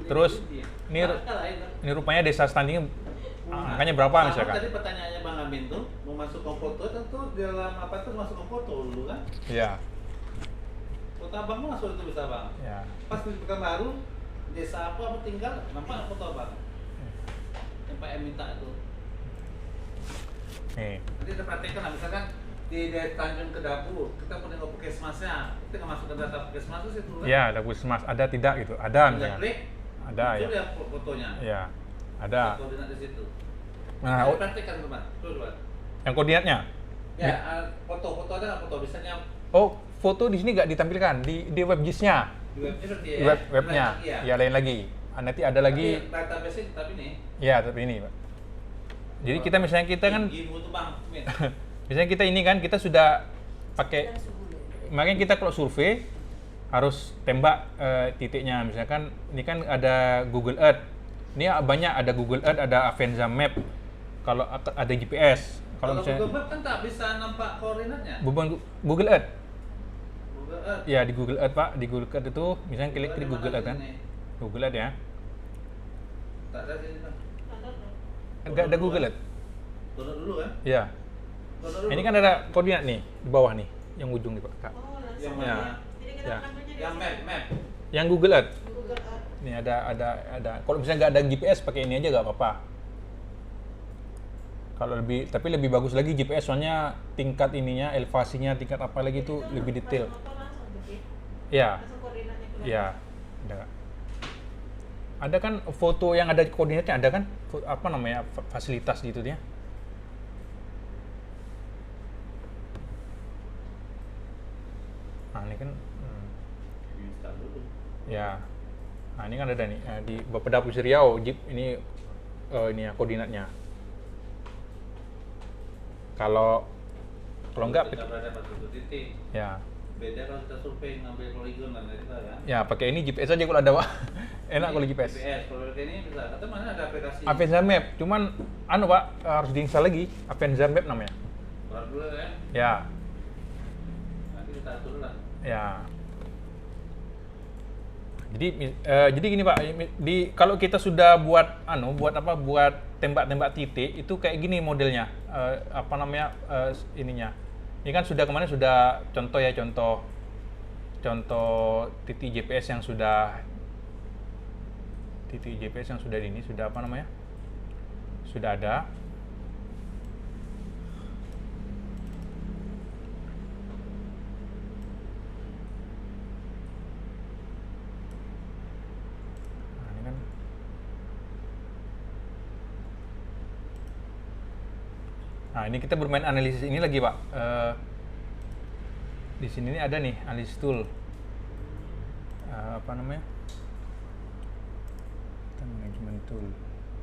Terus ini rupanya desa stunting angkanya berapa Sama misalkan? tadi pertanyaannya Bang Amin tuh, mau masuk ke foto tentu dalam apa tuh masuk ke foto dulu kan? Iya. Foto abang mau masuk itu bisa Bang. Ya. Pas di Pekanbaru, desa apa tinggal, nampak foto abang? Yang Pak M minta itu. Nih. Nanti kita praktekkan lah, misalkan di daerah Tanjung Kedapu, kita mau nengok puskesmasnya, kita nggak masuk ke data puskesmas itu situ kan? Ya, ada puskesmas, ada tidak gitu? Ada Tinggal misalnya. klik, Ada ya. muncul ya fotonya. Ya. Ada. Koordinat di situ. Nah, Kita praktekkan teman, tuh. yang koordinatnya? Ya, foto ada nggak foto? Biasanya Oh, foto di sini nggak ditampilkan di WebGIS-nya. di webnya berarti Di ya? webnya. Ya, lain lagi. Nanti ada lagi. Tapi database-nya tapi nih. Ya, tapi ini, Pak. Jadi kita misalnya kita kan Ibu tuh Bang, Min. misalnya kita ini kan kita sudah pakai, makanya kita kalau survei harus tembak titiknya. Misalkan ini kan ada Google Earth. Ini banyak, ada Google Earth, ada Avenza Map. Kalau ada GPS. Kalau misalnya Google Map kan tak bisa nampak koordinatnya. bukan Google Earth. Google Earth. Ya, di Google Earth, Pak. Di Google Earth itu misalnya klik Di Google mana Earth kan. sini? Google Earth ya. Tak ada sini Bang. Enggak ada Google Earth. Download dulu kan? Ya. Download dulu. Ini kan ada koordinat nih di bawah nih, yang ujung nih, Pak. Kak. Oh, langsung. Yang Ya. mana? Jadi kita Ya. mengambilnya dari Yang sini. map. Yang Google Earth. Google Earth. Ini ada. Kalau misalnya nggak ada GPS, pakai ini aja nggak apa-apa. Kalau tapi lebih bagus lagi GPS, soalnya tingkat ininya, elevasinya, tingkat apa lagi itu lebih detail. Masuk motor langsung jepit. Ya, Langsung koordinatnya keluar. ya, ada. Ada kan foto yang ada koordinatnya, ada kan? Apa namanya, fasilitas gitu dia. Nah, ini kan, Install dulu. ya. Nah, ini kan ada nih di Bapeda Provinsi Riau, ini ya koordinatnya. Kalau enggak, kita berada pada satu titik. ya. Beda kalau kita survei ngambil poligon dan kita ya. Ya, pakai ini GPS aja kalau ada, Pak. Enak kalau GPS. GPS, kalau pakai ini bisa. Atau mana ada aplikasi? Avenza Map, cuman Pak, harus diinstal lagi. Avenza Map namanya. Keluar dulu ya. Ya. kita atur lah. Ya. Jadi gini Pak, kalau kita sudah buat buat tembak-tembak titik itu kayak gini modelnya. Ininya. Ini kan sudah kemarin sudah contoh titik GPS yang sudah ini sudah sudah ada. Nah, ini kita bermain analisis ini lagi, Pak. Di sini ada nih analisis tool. Management tool,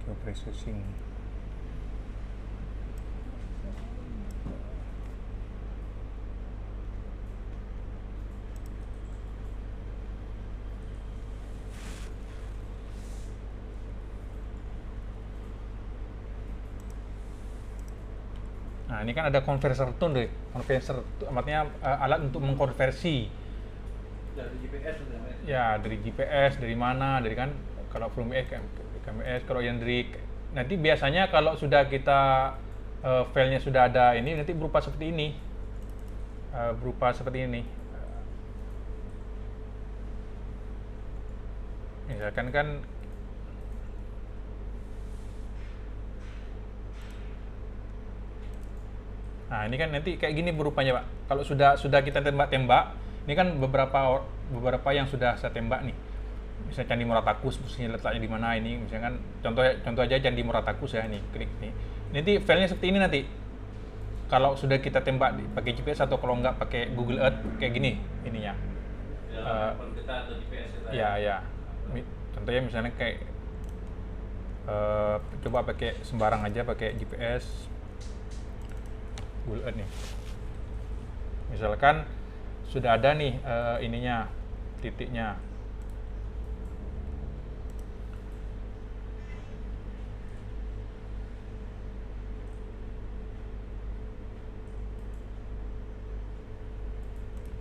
geoprocessing. Nah, ini kan ada converter tool, artinya alat untuk mengkonversi. Dari GPS namanya. Ya, dari GPS, dari mana, dari kan kalau from KMS, kalau yang dari nanti biasanya kalau sudah kita filenya sudah ada ini nanti berupa seperti ini. Misalkan kan nah, ini kan nanti kayak gini berupanya, Pak. Kalau sudah kita tembak-tembak, ini kan beberapa yang sudah saya tembak nih. Misalnya Candi Muratakus, posisinya letaknya di mana ini, misalkan contoh aja Candi Muratakus ya, nih, klik nih. Nanti filenya seperti ini nanti. Kalau sudah kita tembak pakai GPS atau kalau enggak pakai Google Earth kayak gini ininya. Ya, kita atau GPS kita. Ya. Contohnya misalnya kayak coba pakai sembarang aja pakai GPS. Google Earth nih. Misalkan sudah ada nih ininya titiknya.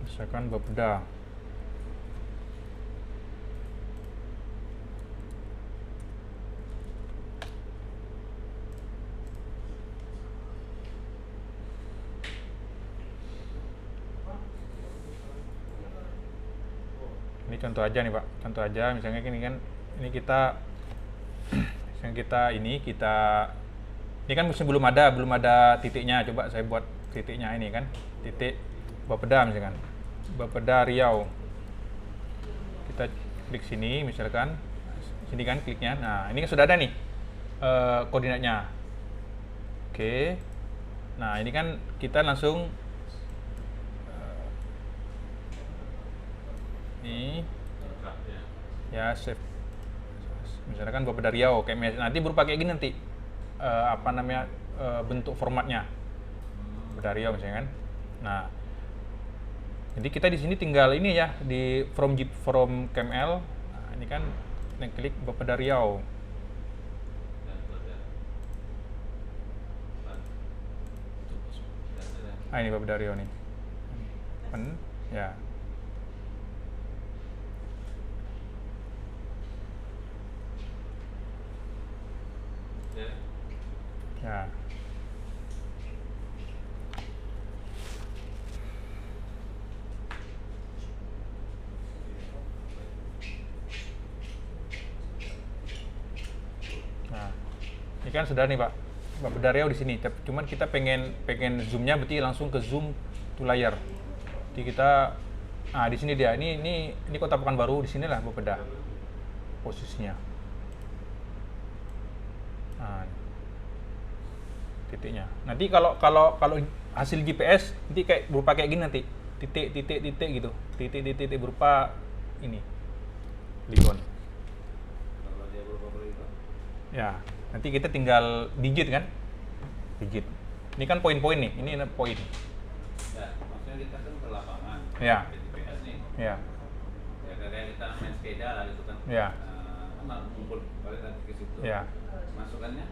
Misalkan Bapeda. Ini contoh aja nih Pak, contoh aja misalnya ini kan ini kita ini kan belum ada titiknya, coba saya buat titiknya ini kan, titik Bapeda misalkan, Bapeda Riau. Kita klik sini misalkan, sini kan kliknya, nah ini kan sudah ada nih koordinatnya. Oke, nah ini kan kita langsung ini ya save, misalkan Bapeda Riau kayak nanti berupa kayak gini nanti bentuk formatnya Bapeda Riau misalnya kan. Nah jadi kita di sini tinggal ini ya di from KML. Nah, ini kan klik Bapeda Riau. Ini Bapeda Riau nih. Ya. Ya. Nah, ini kan sudah nih Pak, Bapeda Riau di sini. Cuman kita pengen zoomnya berarti langsung ke zoom to layar. Jadi kita, di sini dia. Ini Kota Pekanbaru, di sinilah Bapeda posisinya. Nah, titiknya. Nanti kalau hasil GPS nanti kayak berupa kayak gini nanti. Titik gitu. Titik berupa ini. Polygon. Kalau dia berupa polygon. Ya, nanti kita tinggal digit kan? Digit. Ini kan poin-poin nih. Ini poin. Ya, maksudnya kita kan ke lapangan. Ya. GPS nih. Ya. Ya kayak kita main sepeda lah gitu kan. Ya. Kumpul balik nanti ke situ. Ya. Masukannya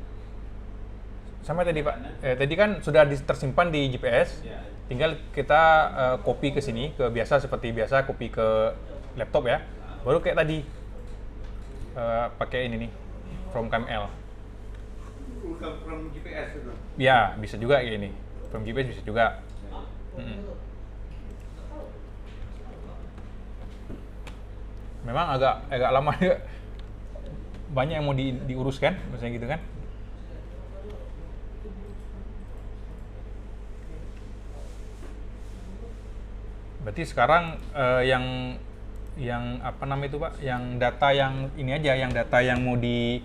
sama tadi Pak. Tadi kan sudah tersimpan di GPS. Ya. Tinggal kita copy ke sini, ke biasa seperti biasa copy ke laptop ya. Baru kayak tadi pakai ini nih from KML. Bukan from GPS itu. Ya bisa juga kayak ini. From GPS bisa juga. Memang agak lama juga. Banyak yang mau diuruskan, misalnya gitu kan. Berarti sekarang yang apa namanya itu Pak? Yang data yang ini aja, yang data yang mau di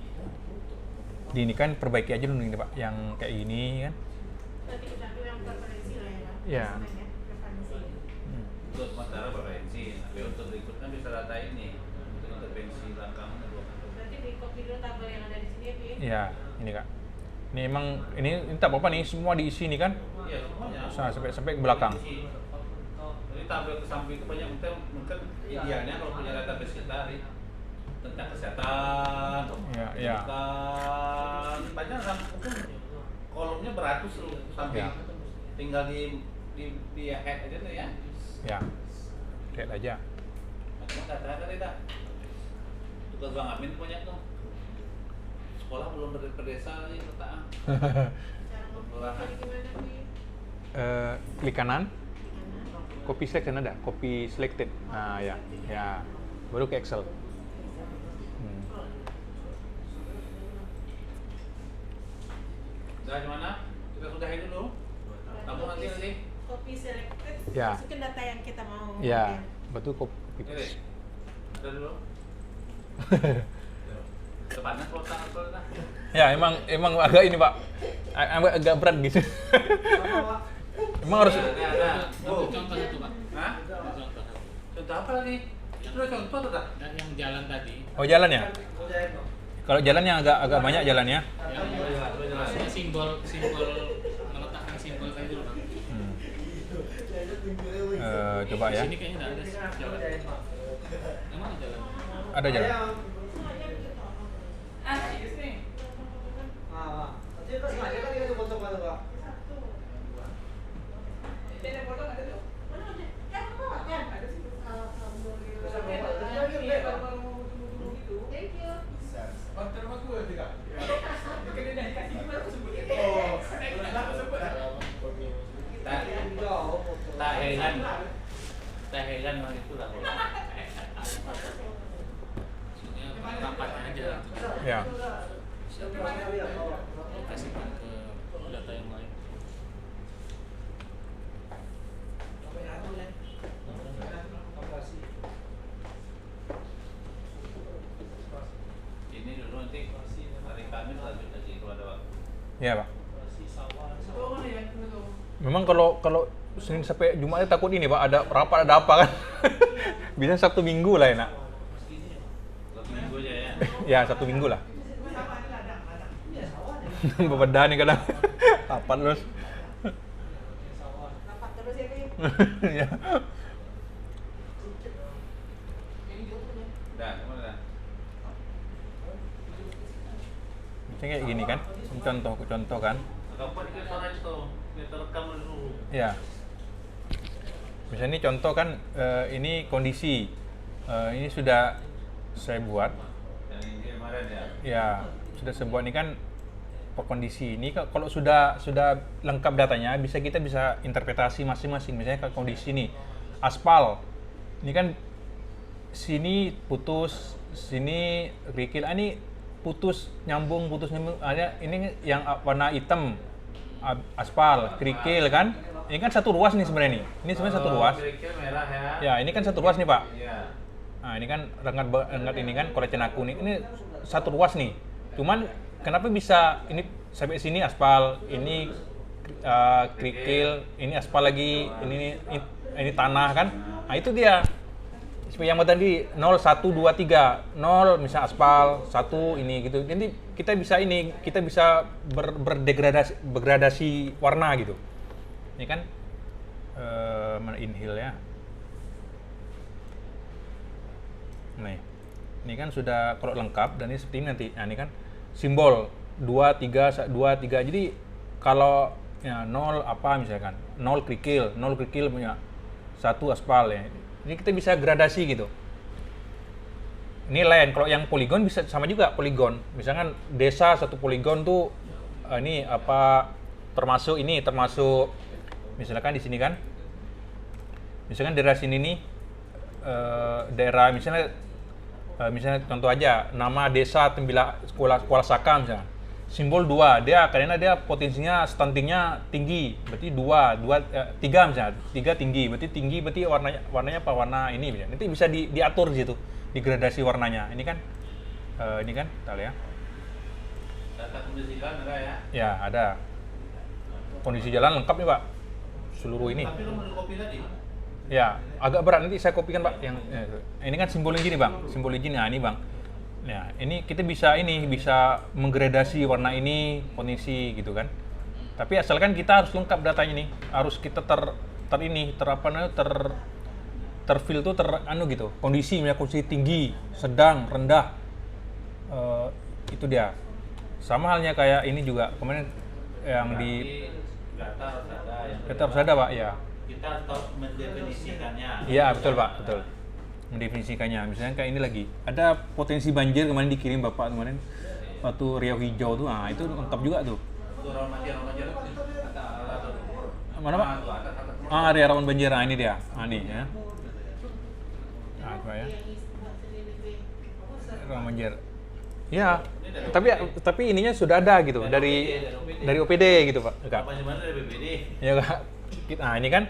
ini kan perbaiki aja dulu ini Pak, yang kayak gini kan. Nanti kita ambil yang preferensi lah ya Pak. Iya. Sebenarnya, preferensi. Untuk sementara preferensi, tapi untuk berikutnya bisa data ini untuk intervensi langkahnya dua. Berarti di copy dulu tabel yang ada di sini ya Pi? Iya, ini Kak. Ini emang ini tak apa-apa nih, semua diisi nih kan. Iya semuanya. Sampai ke belakang. Jadi tampil ke samping itu banyak mungkin idealnya kalau punya database kita tentang kesehatan, Iya. pendidikan, banyak mungkin kolomnya beratus loh samping. Iya. Tinggal di head aja tuh ya. Ya. Lihat aja. Macam kata-kata tidak. Tugas Bang Amin punya tuh. Sekolah belum berdesa lagi petaan. Cara Kelurahan. jadi gimana Pi? Klik kanan. Copy selection ada, copy selected. Nah ya, baru ke Excel. Udah gimana? Kita sudahin dulu. Kamu nanti. Copy selected, Ya. masukin data yang kita mau. Ya, betul copy Ini, paste. udah dulu. Tepatnya kota apa dah? Ya, emang agak ini Pak, agak berat gitu. Emang harus. Ada. Satu contoh satu Pak. Hah? Contoh. Contoh apa nih? Itu contoh tuh dah. Dan yang jalan tadi, Oh jalan ya? Kalau jalan yang agak banyak jalannya. maksudnya simbol meletakkan simbol tadi dulu Pak. Coba Di ya. sini kayaknya nggak ada jalan. Emang ada jalan? Ada jalan. Nanti kan sengaja kan dia foto pada Pak. Thank you. Tak heran hal itu lah. Maksudnya rapatnya aja. Ya. Kasihkan ke data yang lain. Ini dulu nanti hari Kamis lanjut lagi kalau ada waktu. Ya Pak. Memang kalau Senin sampai Jumat takut ini Pak, ada rapat ada apa kan? Bisa Sabtu Minggu lah enak. Satu minggu aja ya. Ya Sabtu Minggu lah. Berbeda nih kadang. Rapat terus. Rapat terus ya Pi? Ya. Dah, kemana dah? Misalnya kayak gini kan, contoh kan. Kamu pakai suara itu, kita rekam dulu. Ya. Misalnya ini contoh kan, ini kondisi, ini sudah saya buat. Yang ini kemarin ya. Ya, sudah saya buat ini kan per kondisi ini. Kalau sudah lengkap datanya, kita bisa interpretasi masing-masing. Misalnya kalau kondisi ini aspal, ini kan sini putus, sini kerikil. Ini putus nyambung. Ada ini yang warna hitam aspal, kerikil kan. Ini kan satu ruas nih sebenarnya nih. Ini sebenarnya satu ruas. Kira-kira merah ya. Ya, ini kan satu ruas nih Pak. Iya. Nah, ini kan rengat ini kan koleksi aku nih. Ini satu ruas nih. Cuman kenapa bisa ini sampai sini aspal, ini kerikil, ini aspal lagi, ini tanah kan? Nah, itu dia. Seperti yang tadi 0 1 2 3. 0 misal aspal, 1 ini gitu. Nanti kita bisa bergradasi warna gitu. Ini kan mana inhale ya. Nih. Ini kan sudah kalau lengkap dan ini seperti ini nanti. Nah, ini kan simbol 2 3 2 3. Jadi kalau ya 0 apa misalkan 0 kerikil punya 1 aspal ya. Ini kita bisa gradasi gitu. Ini lain, kalau yang poligon bisa sama juga poligon. Misalkan desa satu poligon tuh ini apa termasuk misalkan di sini kan. Misalkan daerah sini nih daerah misalnya contoh aja nama desa Tembila Kuala Saka misalnya. Simbol 2, karena dia potensinya stuntingnya tinggi, berarti 3 misalnya, 3 tinggi, berarti warnanya apa? Warna ini misalnya. Nanti bisa diatur di situ, digradasi warnanya. Ini kan kita lihat ya. Data kondisi jalan ada ya? Ya, ada. Kondisi jalan lengkap nih, Pak. Seluruh ini. Tapi lu mau kopi tadi? Ya, agak berat nanti saya kopikan, Pak. Ini kan simbol gini, Bang. Simbol gini. Nah, ini, Bang. Nah, ini kita bisa menggradasi warna ini, kondisi gitu kan. Tapi asalkan kita harus lengkap datanya nih. Harus kita terfilter gitu. Kondisi tinggi, sedang, rendah. Itu dia. Sama halnya kayak ini juga. Kemarin yang di data harus ada, Pak, ya. Kita harus mendefinisikannya. Iya, betul, Pak, betul. Mendefinisikannya, misalnya kayak ini lagi ada potensi banjir kemarin dikirim Bapak kemarin waktu Riau Hijau tuh, nah itu lengkap juga tuh. Itu rawan banjir. Mana Pak? Area rawan banjir, nah ini dia, ini ya. Nah, coba ya. Rawan banjir. Ya, tapi ininya sudah ada gitu dari OPD gitu Pak. Enggak. Apa gimana dari BPD? Ya Kak. Nah ini kan,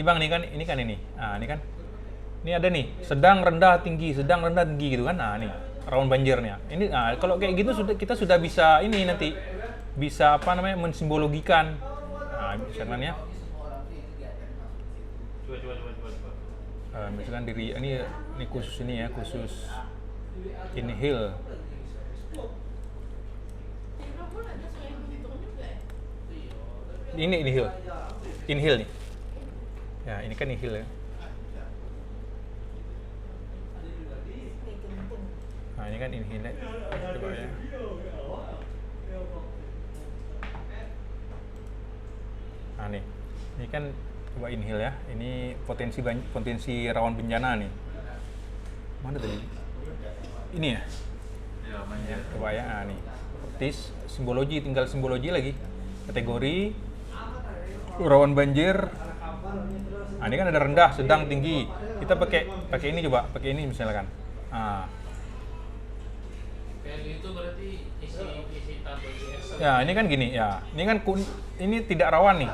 Bang, ini kan. Nah ini kan. Ini ada nih, sedang rendah tinggi gitu kan. Nah, nih rawan banjirnya. Ini kalau kayak gitu kita sudah bisa nanti bisa mensimbologikan. Nah, misalkan ya. Coba. Misalkan ini khusus ini ya, khusus inhale. Ini inhale nih. Ya, ini kan inhale ya. Nah, ini kan inhale. Coba ya. Nah, nih. Ini kan coba inhale ya. Ini potensi rawan bencana nih. Mana tadi? Ini ya. Ya, coba ya. Nah, nih. Tinggal simbologi lagi. Kategori rawan banjir. Nah, ini kan ada rendah, sedang, tinggi. Kita pakai ini coba, pakai ini misalkan. Nah. Value itu berarti isi tabel di Excel. Ya, ini kan gini ya. Ini kan ini tidak rawan nih.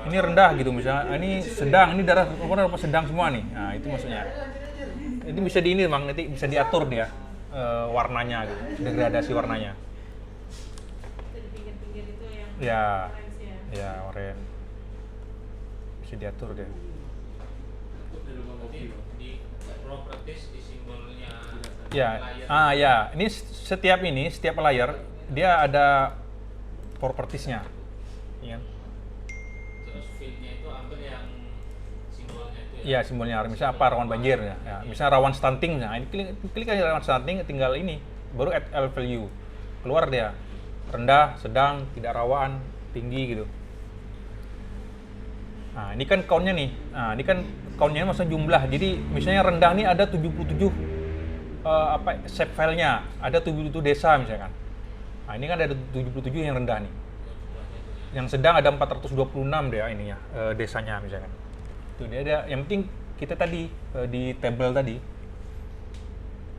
Ini rendah gitu misalnya. Ini sedang, ini darah sedang semua nih. Nah, itu maksudnya. Itu bisa Bang, nanti bisa diatur dia warnanya gitu, degradasi warnanya. Di pinggir-pinggir itu yang Ya. orange ya. Ya, oranye. Bisa diatur dia. Berarti di properties di simbolnya Ya. layar. Ya. Ini setiap layar dia ada propertiesnya. Iya. Terus fieldnya itu ambil yang simbolnya itu ya. Iya, simbolnya. Misalnya apa rawan banjir ya. Misalnya rawan stunting. Nah, ini klik aja rawan stunting, tinggal ini baru add L value. Keluar dia. Rendah, sedang, tidak rawan, tinggi gitu. Nah, ini kan count-nya nih. Nah, ini kan count-nya maksudnya jumlah. Jadi misalnya rendah nih ada 77 shape filenya, ada 77 desa misalkan. Nah, ini kan ada 77 yang rendah nih. Yang sedang ada 426 deh ininya, desanya misalkan. Itu dia ada. Yang penting kita tadi di tabel tadi.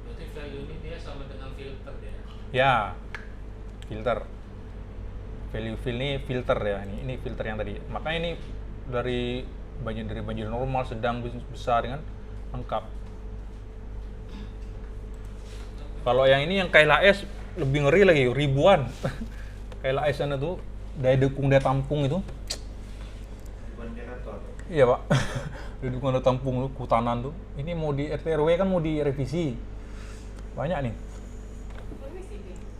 Berarti value ini dia sama dengan filter ya. Ya. Filter. Value fill ini filter ya. Ini filter yang tadi. Makanya ini dari banjir normal, sedang, besar kan lengkap. Kalau yang ini yang KLAS lebih ngeri lagi, ribuan. KLAS sana tuh daya dukung daya tampung itu. Iya Pak, daya dukung daya tampung tuh, kehutanan tuh. Ini mau di RT RW kan mau direvisi. Banyak nih.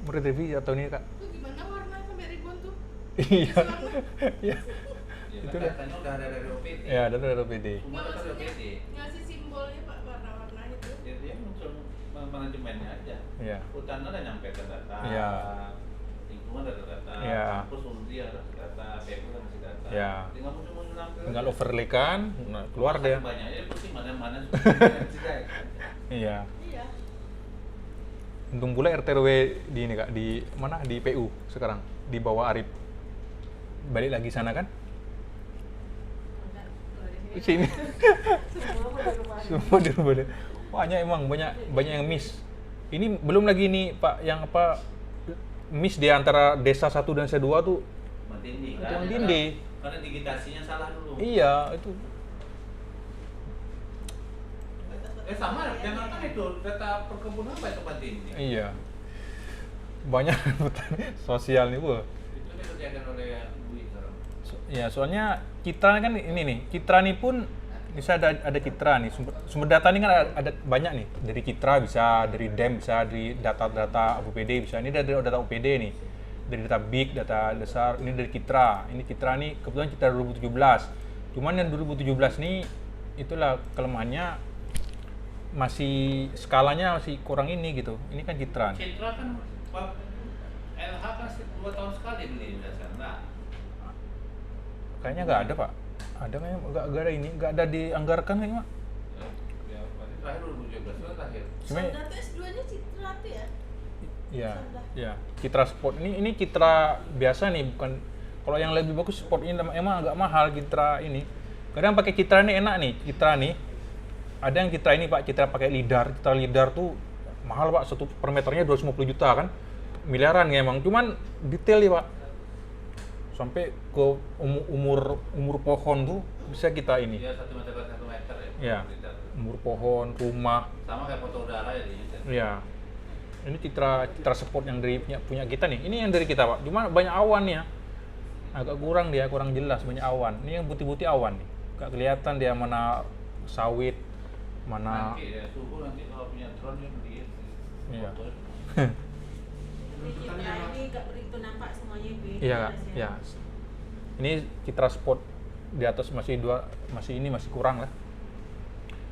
Mau direvisi atau ini Kak? Itu gimana warna sampai ribuan tuh? Iya. Iya. Itu Itu dia. datanya udah ada dari OPD. Ya, ada dari OPD. Semua data dari OPD. Ngasih simbolnya Pak, warna-warnanya itu. Jadi dia muncul manajemennya aja. Iya. Hutan ada nyampe ke data. Iya. Lingkungan semua ada data, Iya. kampus Undi ada data, PU ada data. Iya. Tinggal mau nampil. Tinggal overlay kan, nah, keluar deh. Banyaknya pusing mana-mana. Iya. Iya. Untung pula RT/RW di ini Kak, di mana? Di PU sekarang, di bawah Arif. Balik lagi sana kan? Enggak, kalau di Di sini. semua mau di rumah. Semua di rumah deh. Banyak emang, banyak yang miss. Ini belum lagi nih Pak, yang apa miss di antara desa 1 dan desa 2 tuh. Matindi Itu kan. yang Tindi. Karena digitasinya salah dulu. Iya, itu. Sama jangan kan itu data perkebunan apa itu Matindi? Iya. Banyak sosial nih, Bu. Itu dikerjakan oleh Bui sekarang. Ya, soalnya Citra kan ini nih. Citra nih pun bisa ada Citra nih. Sumber data ini kan ada banyak nih. Dari Citra bisa, dari DEM bisa, dari data-data UPD bisa. Ini dari data UPD nih. Dari data big, data dasar, ini dari Citra. Ini Citra nih kebetulan Citra 2017. Cuman yang 2017 nih itulah kelemahannya, masih skalanya masih kurang ini gitu. Ini kan Citra. Citra kan LH kan 2 tahun sekali beli dasar. Nah, Kayaknya nggak ada Pak. Ada kayaknya nggak ada ini, nggak ada dianggarkan kayaknya Pak. ya berarti terakhir 2017 itu terakhir. Sebenarnya- Sandar tuh S2-nya Citra tuh ya? Iya, Sandar. iya. Citra Sport ini Citra biasa nih, bukan kalau yang lebih bagus Sport ini emang agak mahal Citra ini. Kadang pakai Citra ini enak nih, Citra nih. Ada yang Citra ini Pak, Citra pakai lidar. Citra lidar tuh mahal Pak, satu per meternya 250 juta kan. Miliaran ya emang, cuman detail nih Pak. Sampai ke umur pohon tuh bisa kita ini. Dia 1 meter per 1 meter ya. Iya. Liter. Umur pohon, rumah. Sama kayak foto udara ya dia. Iya. Ini Citra Sport yang dari punya kita nih. Ini yang dari kita Pak. Cuma banyak awan ya. Agak kurang dia, kurang jelas banyak awan. Ini yang putih-putih awan nih. Gak kelihatan dia mana sawit, mana. Nanti ya suhu nanti kalau punya drone yang beli. Iya. Foto. Tapi Citra ini nggak begitu nampak semuanya beda. Iya Kak. rasanya. Iya. Ini Citra Sport di atas masih masih kurang lah.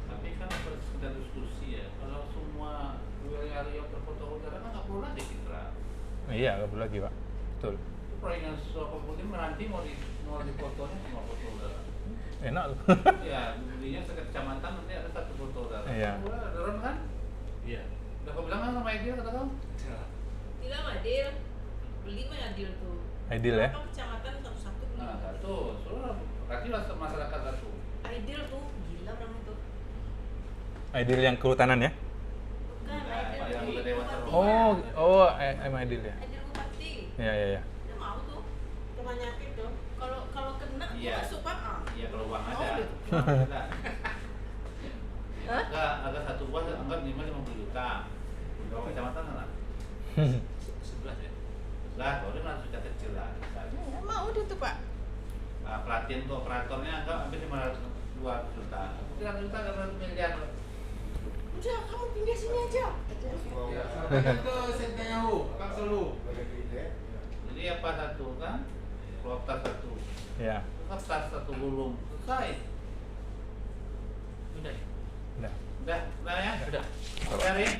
Tapi kan sekedar diskusi ya. Kalau semua wilayah yang terfoto udara kan nggak perlu lagi Citra. Iya, nggak perlu lagi Pak. Betul. Itu proyek yang suatu mungkin nanti mau di fotonya semua foto udara. Enak tuh. Ya, belinya setiap kecamatan nanti ada 1 foto udara. Iya. Udah, drone kan? Iya. Udah kau bilang kan sama Edil kata kau? Tidak Adil, beli mah Adil tuh. Ideal ya. Berapa kecamatan satu-satu beli. Nah, satu, suruh kasih lah masyarakat satu. Adil tuh gila orang itu. Ideal yang kehutanan ya. Bukan Nah, Adil yang di udah dewasa Bupati. Oh, emang Ideal ya. Adil Bupati. Iya, iya, iya. Dia mau tuh rumah nyakit tuh. Kalau kena Iya. masuk Pak. Iya, kalau uang Oh, ada. gitu. Nah, Hah? agak satu buah anggap minimal 50 juta. Kalau kecamatan kan? 11 ya. Lah, kalau dia malah sudah kecil lah. Ya, mau dia tuh Pak. Nah, pelatihan tuh operatornya anggap hampir 502 juta. 300 juta kan 1 miliar. Udah kamu pindah sini aja. Ke Netanyahu, Kang Selu. Jadi apa satu kan? Kloter satu. Iya. Kertas satu gulung. Selesai. Udah ya? Udah. Udah ya? Udah. Oke, Rin.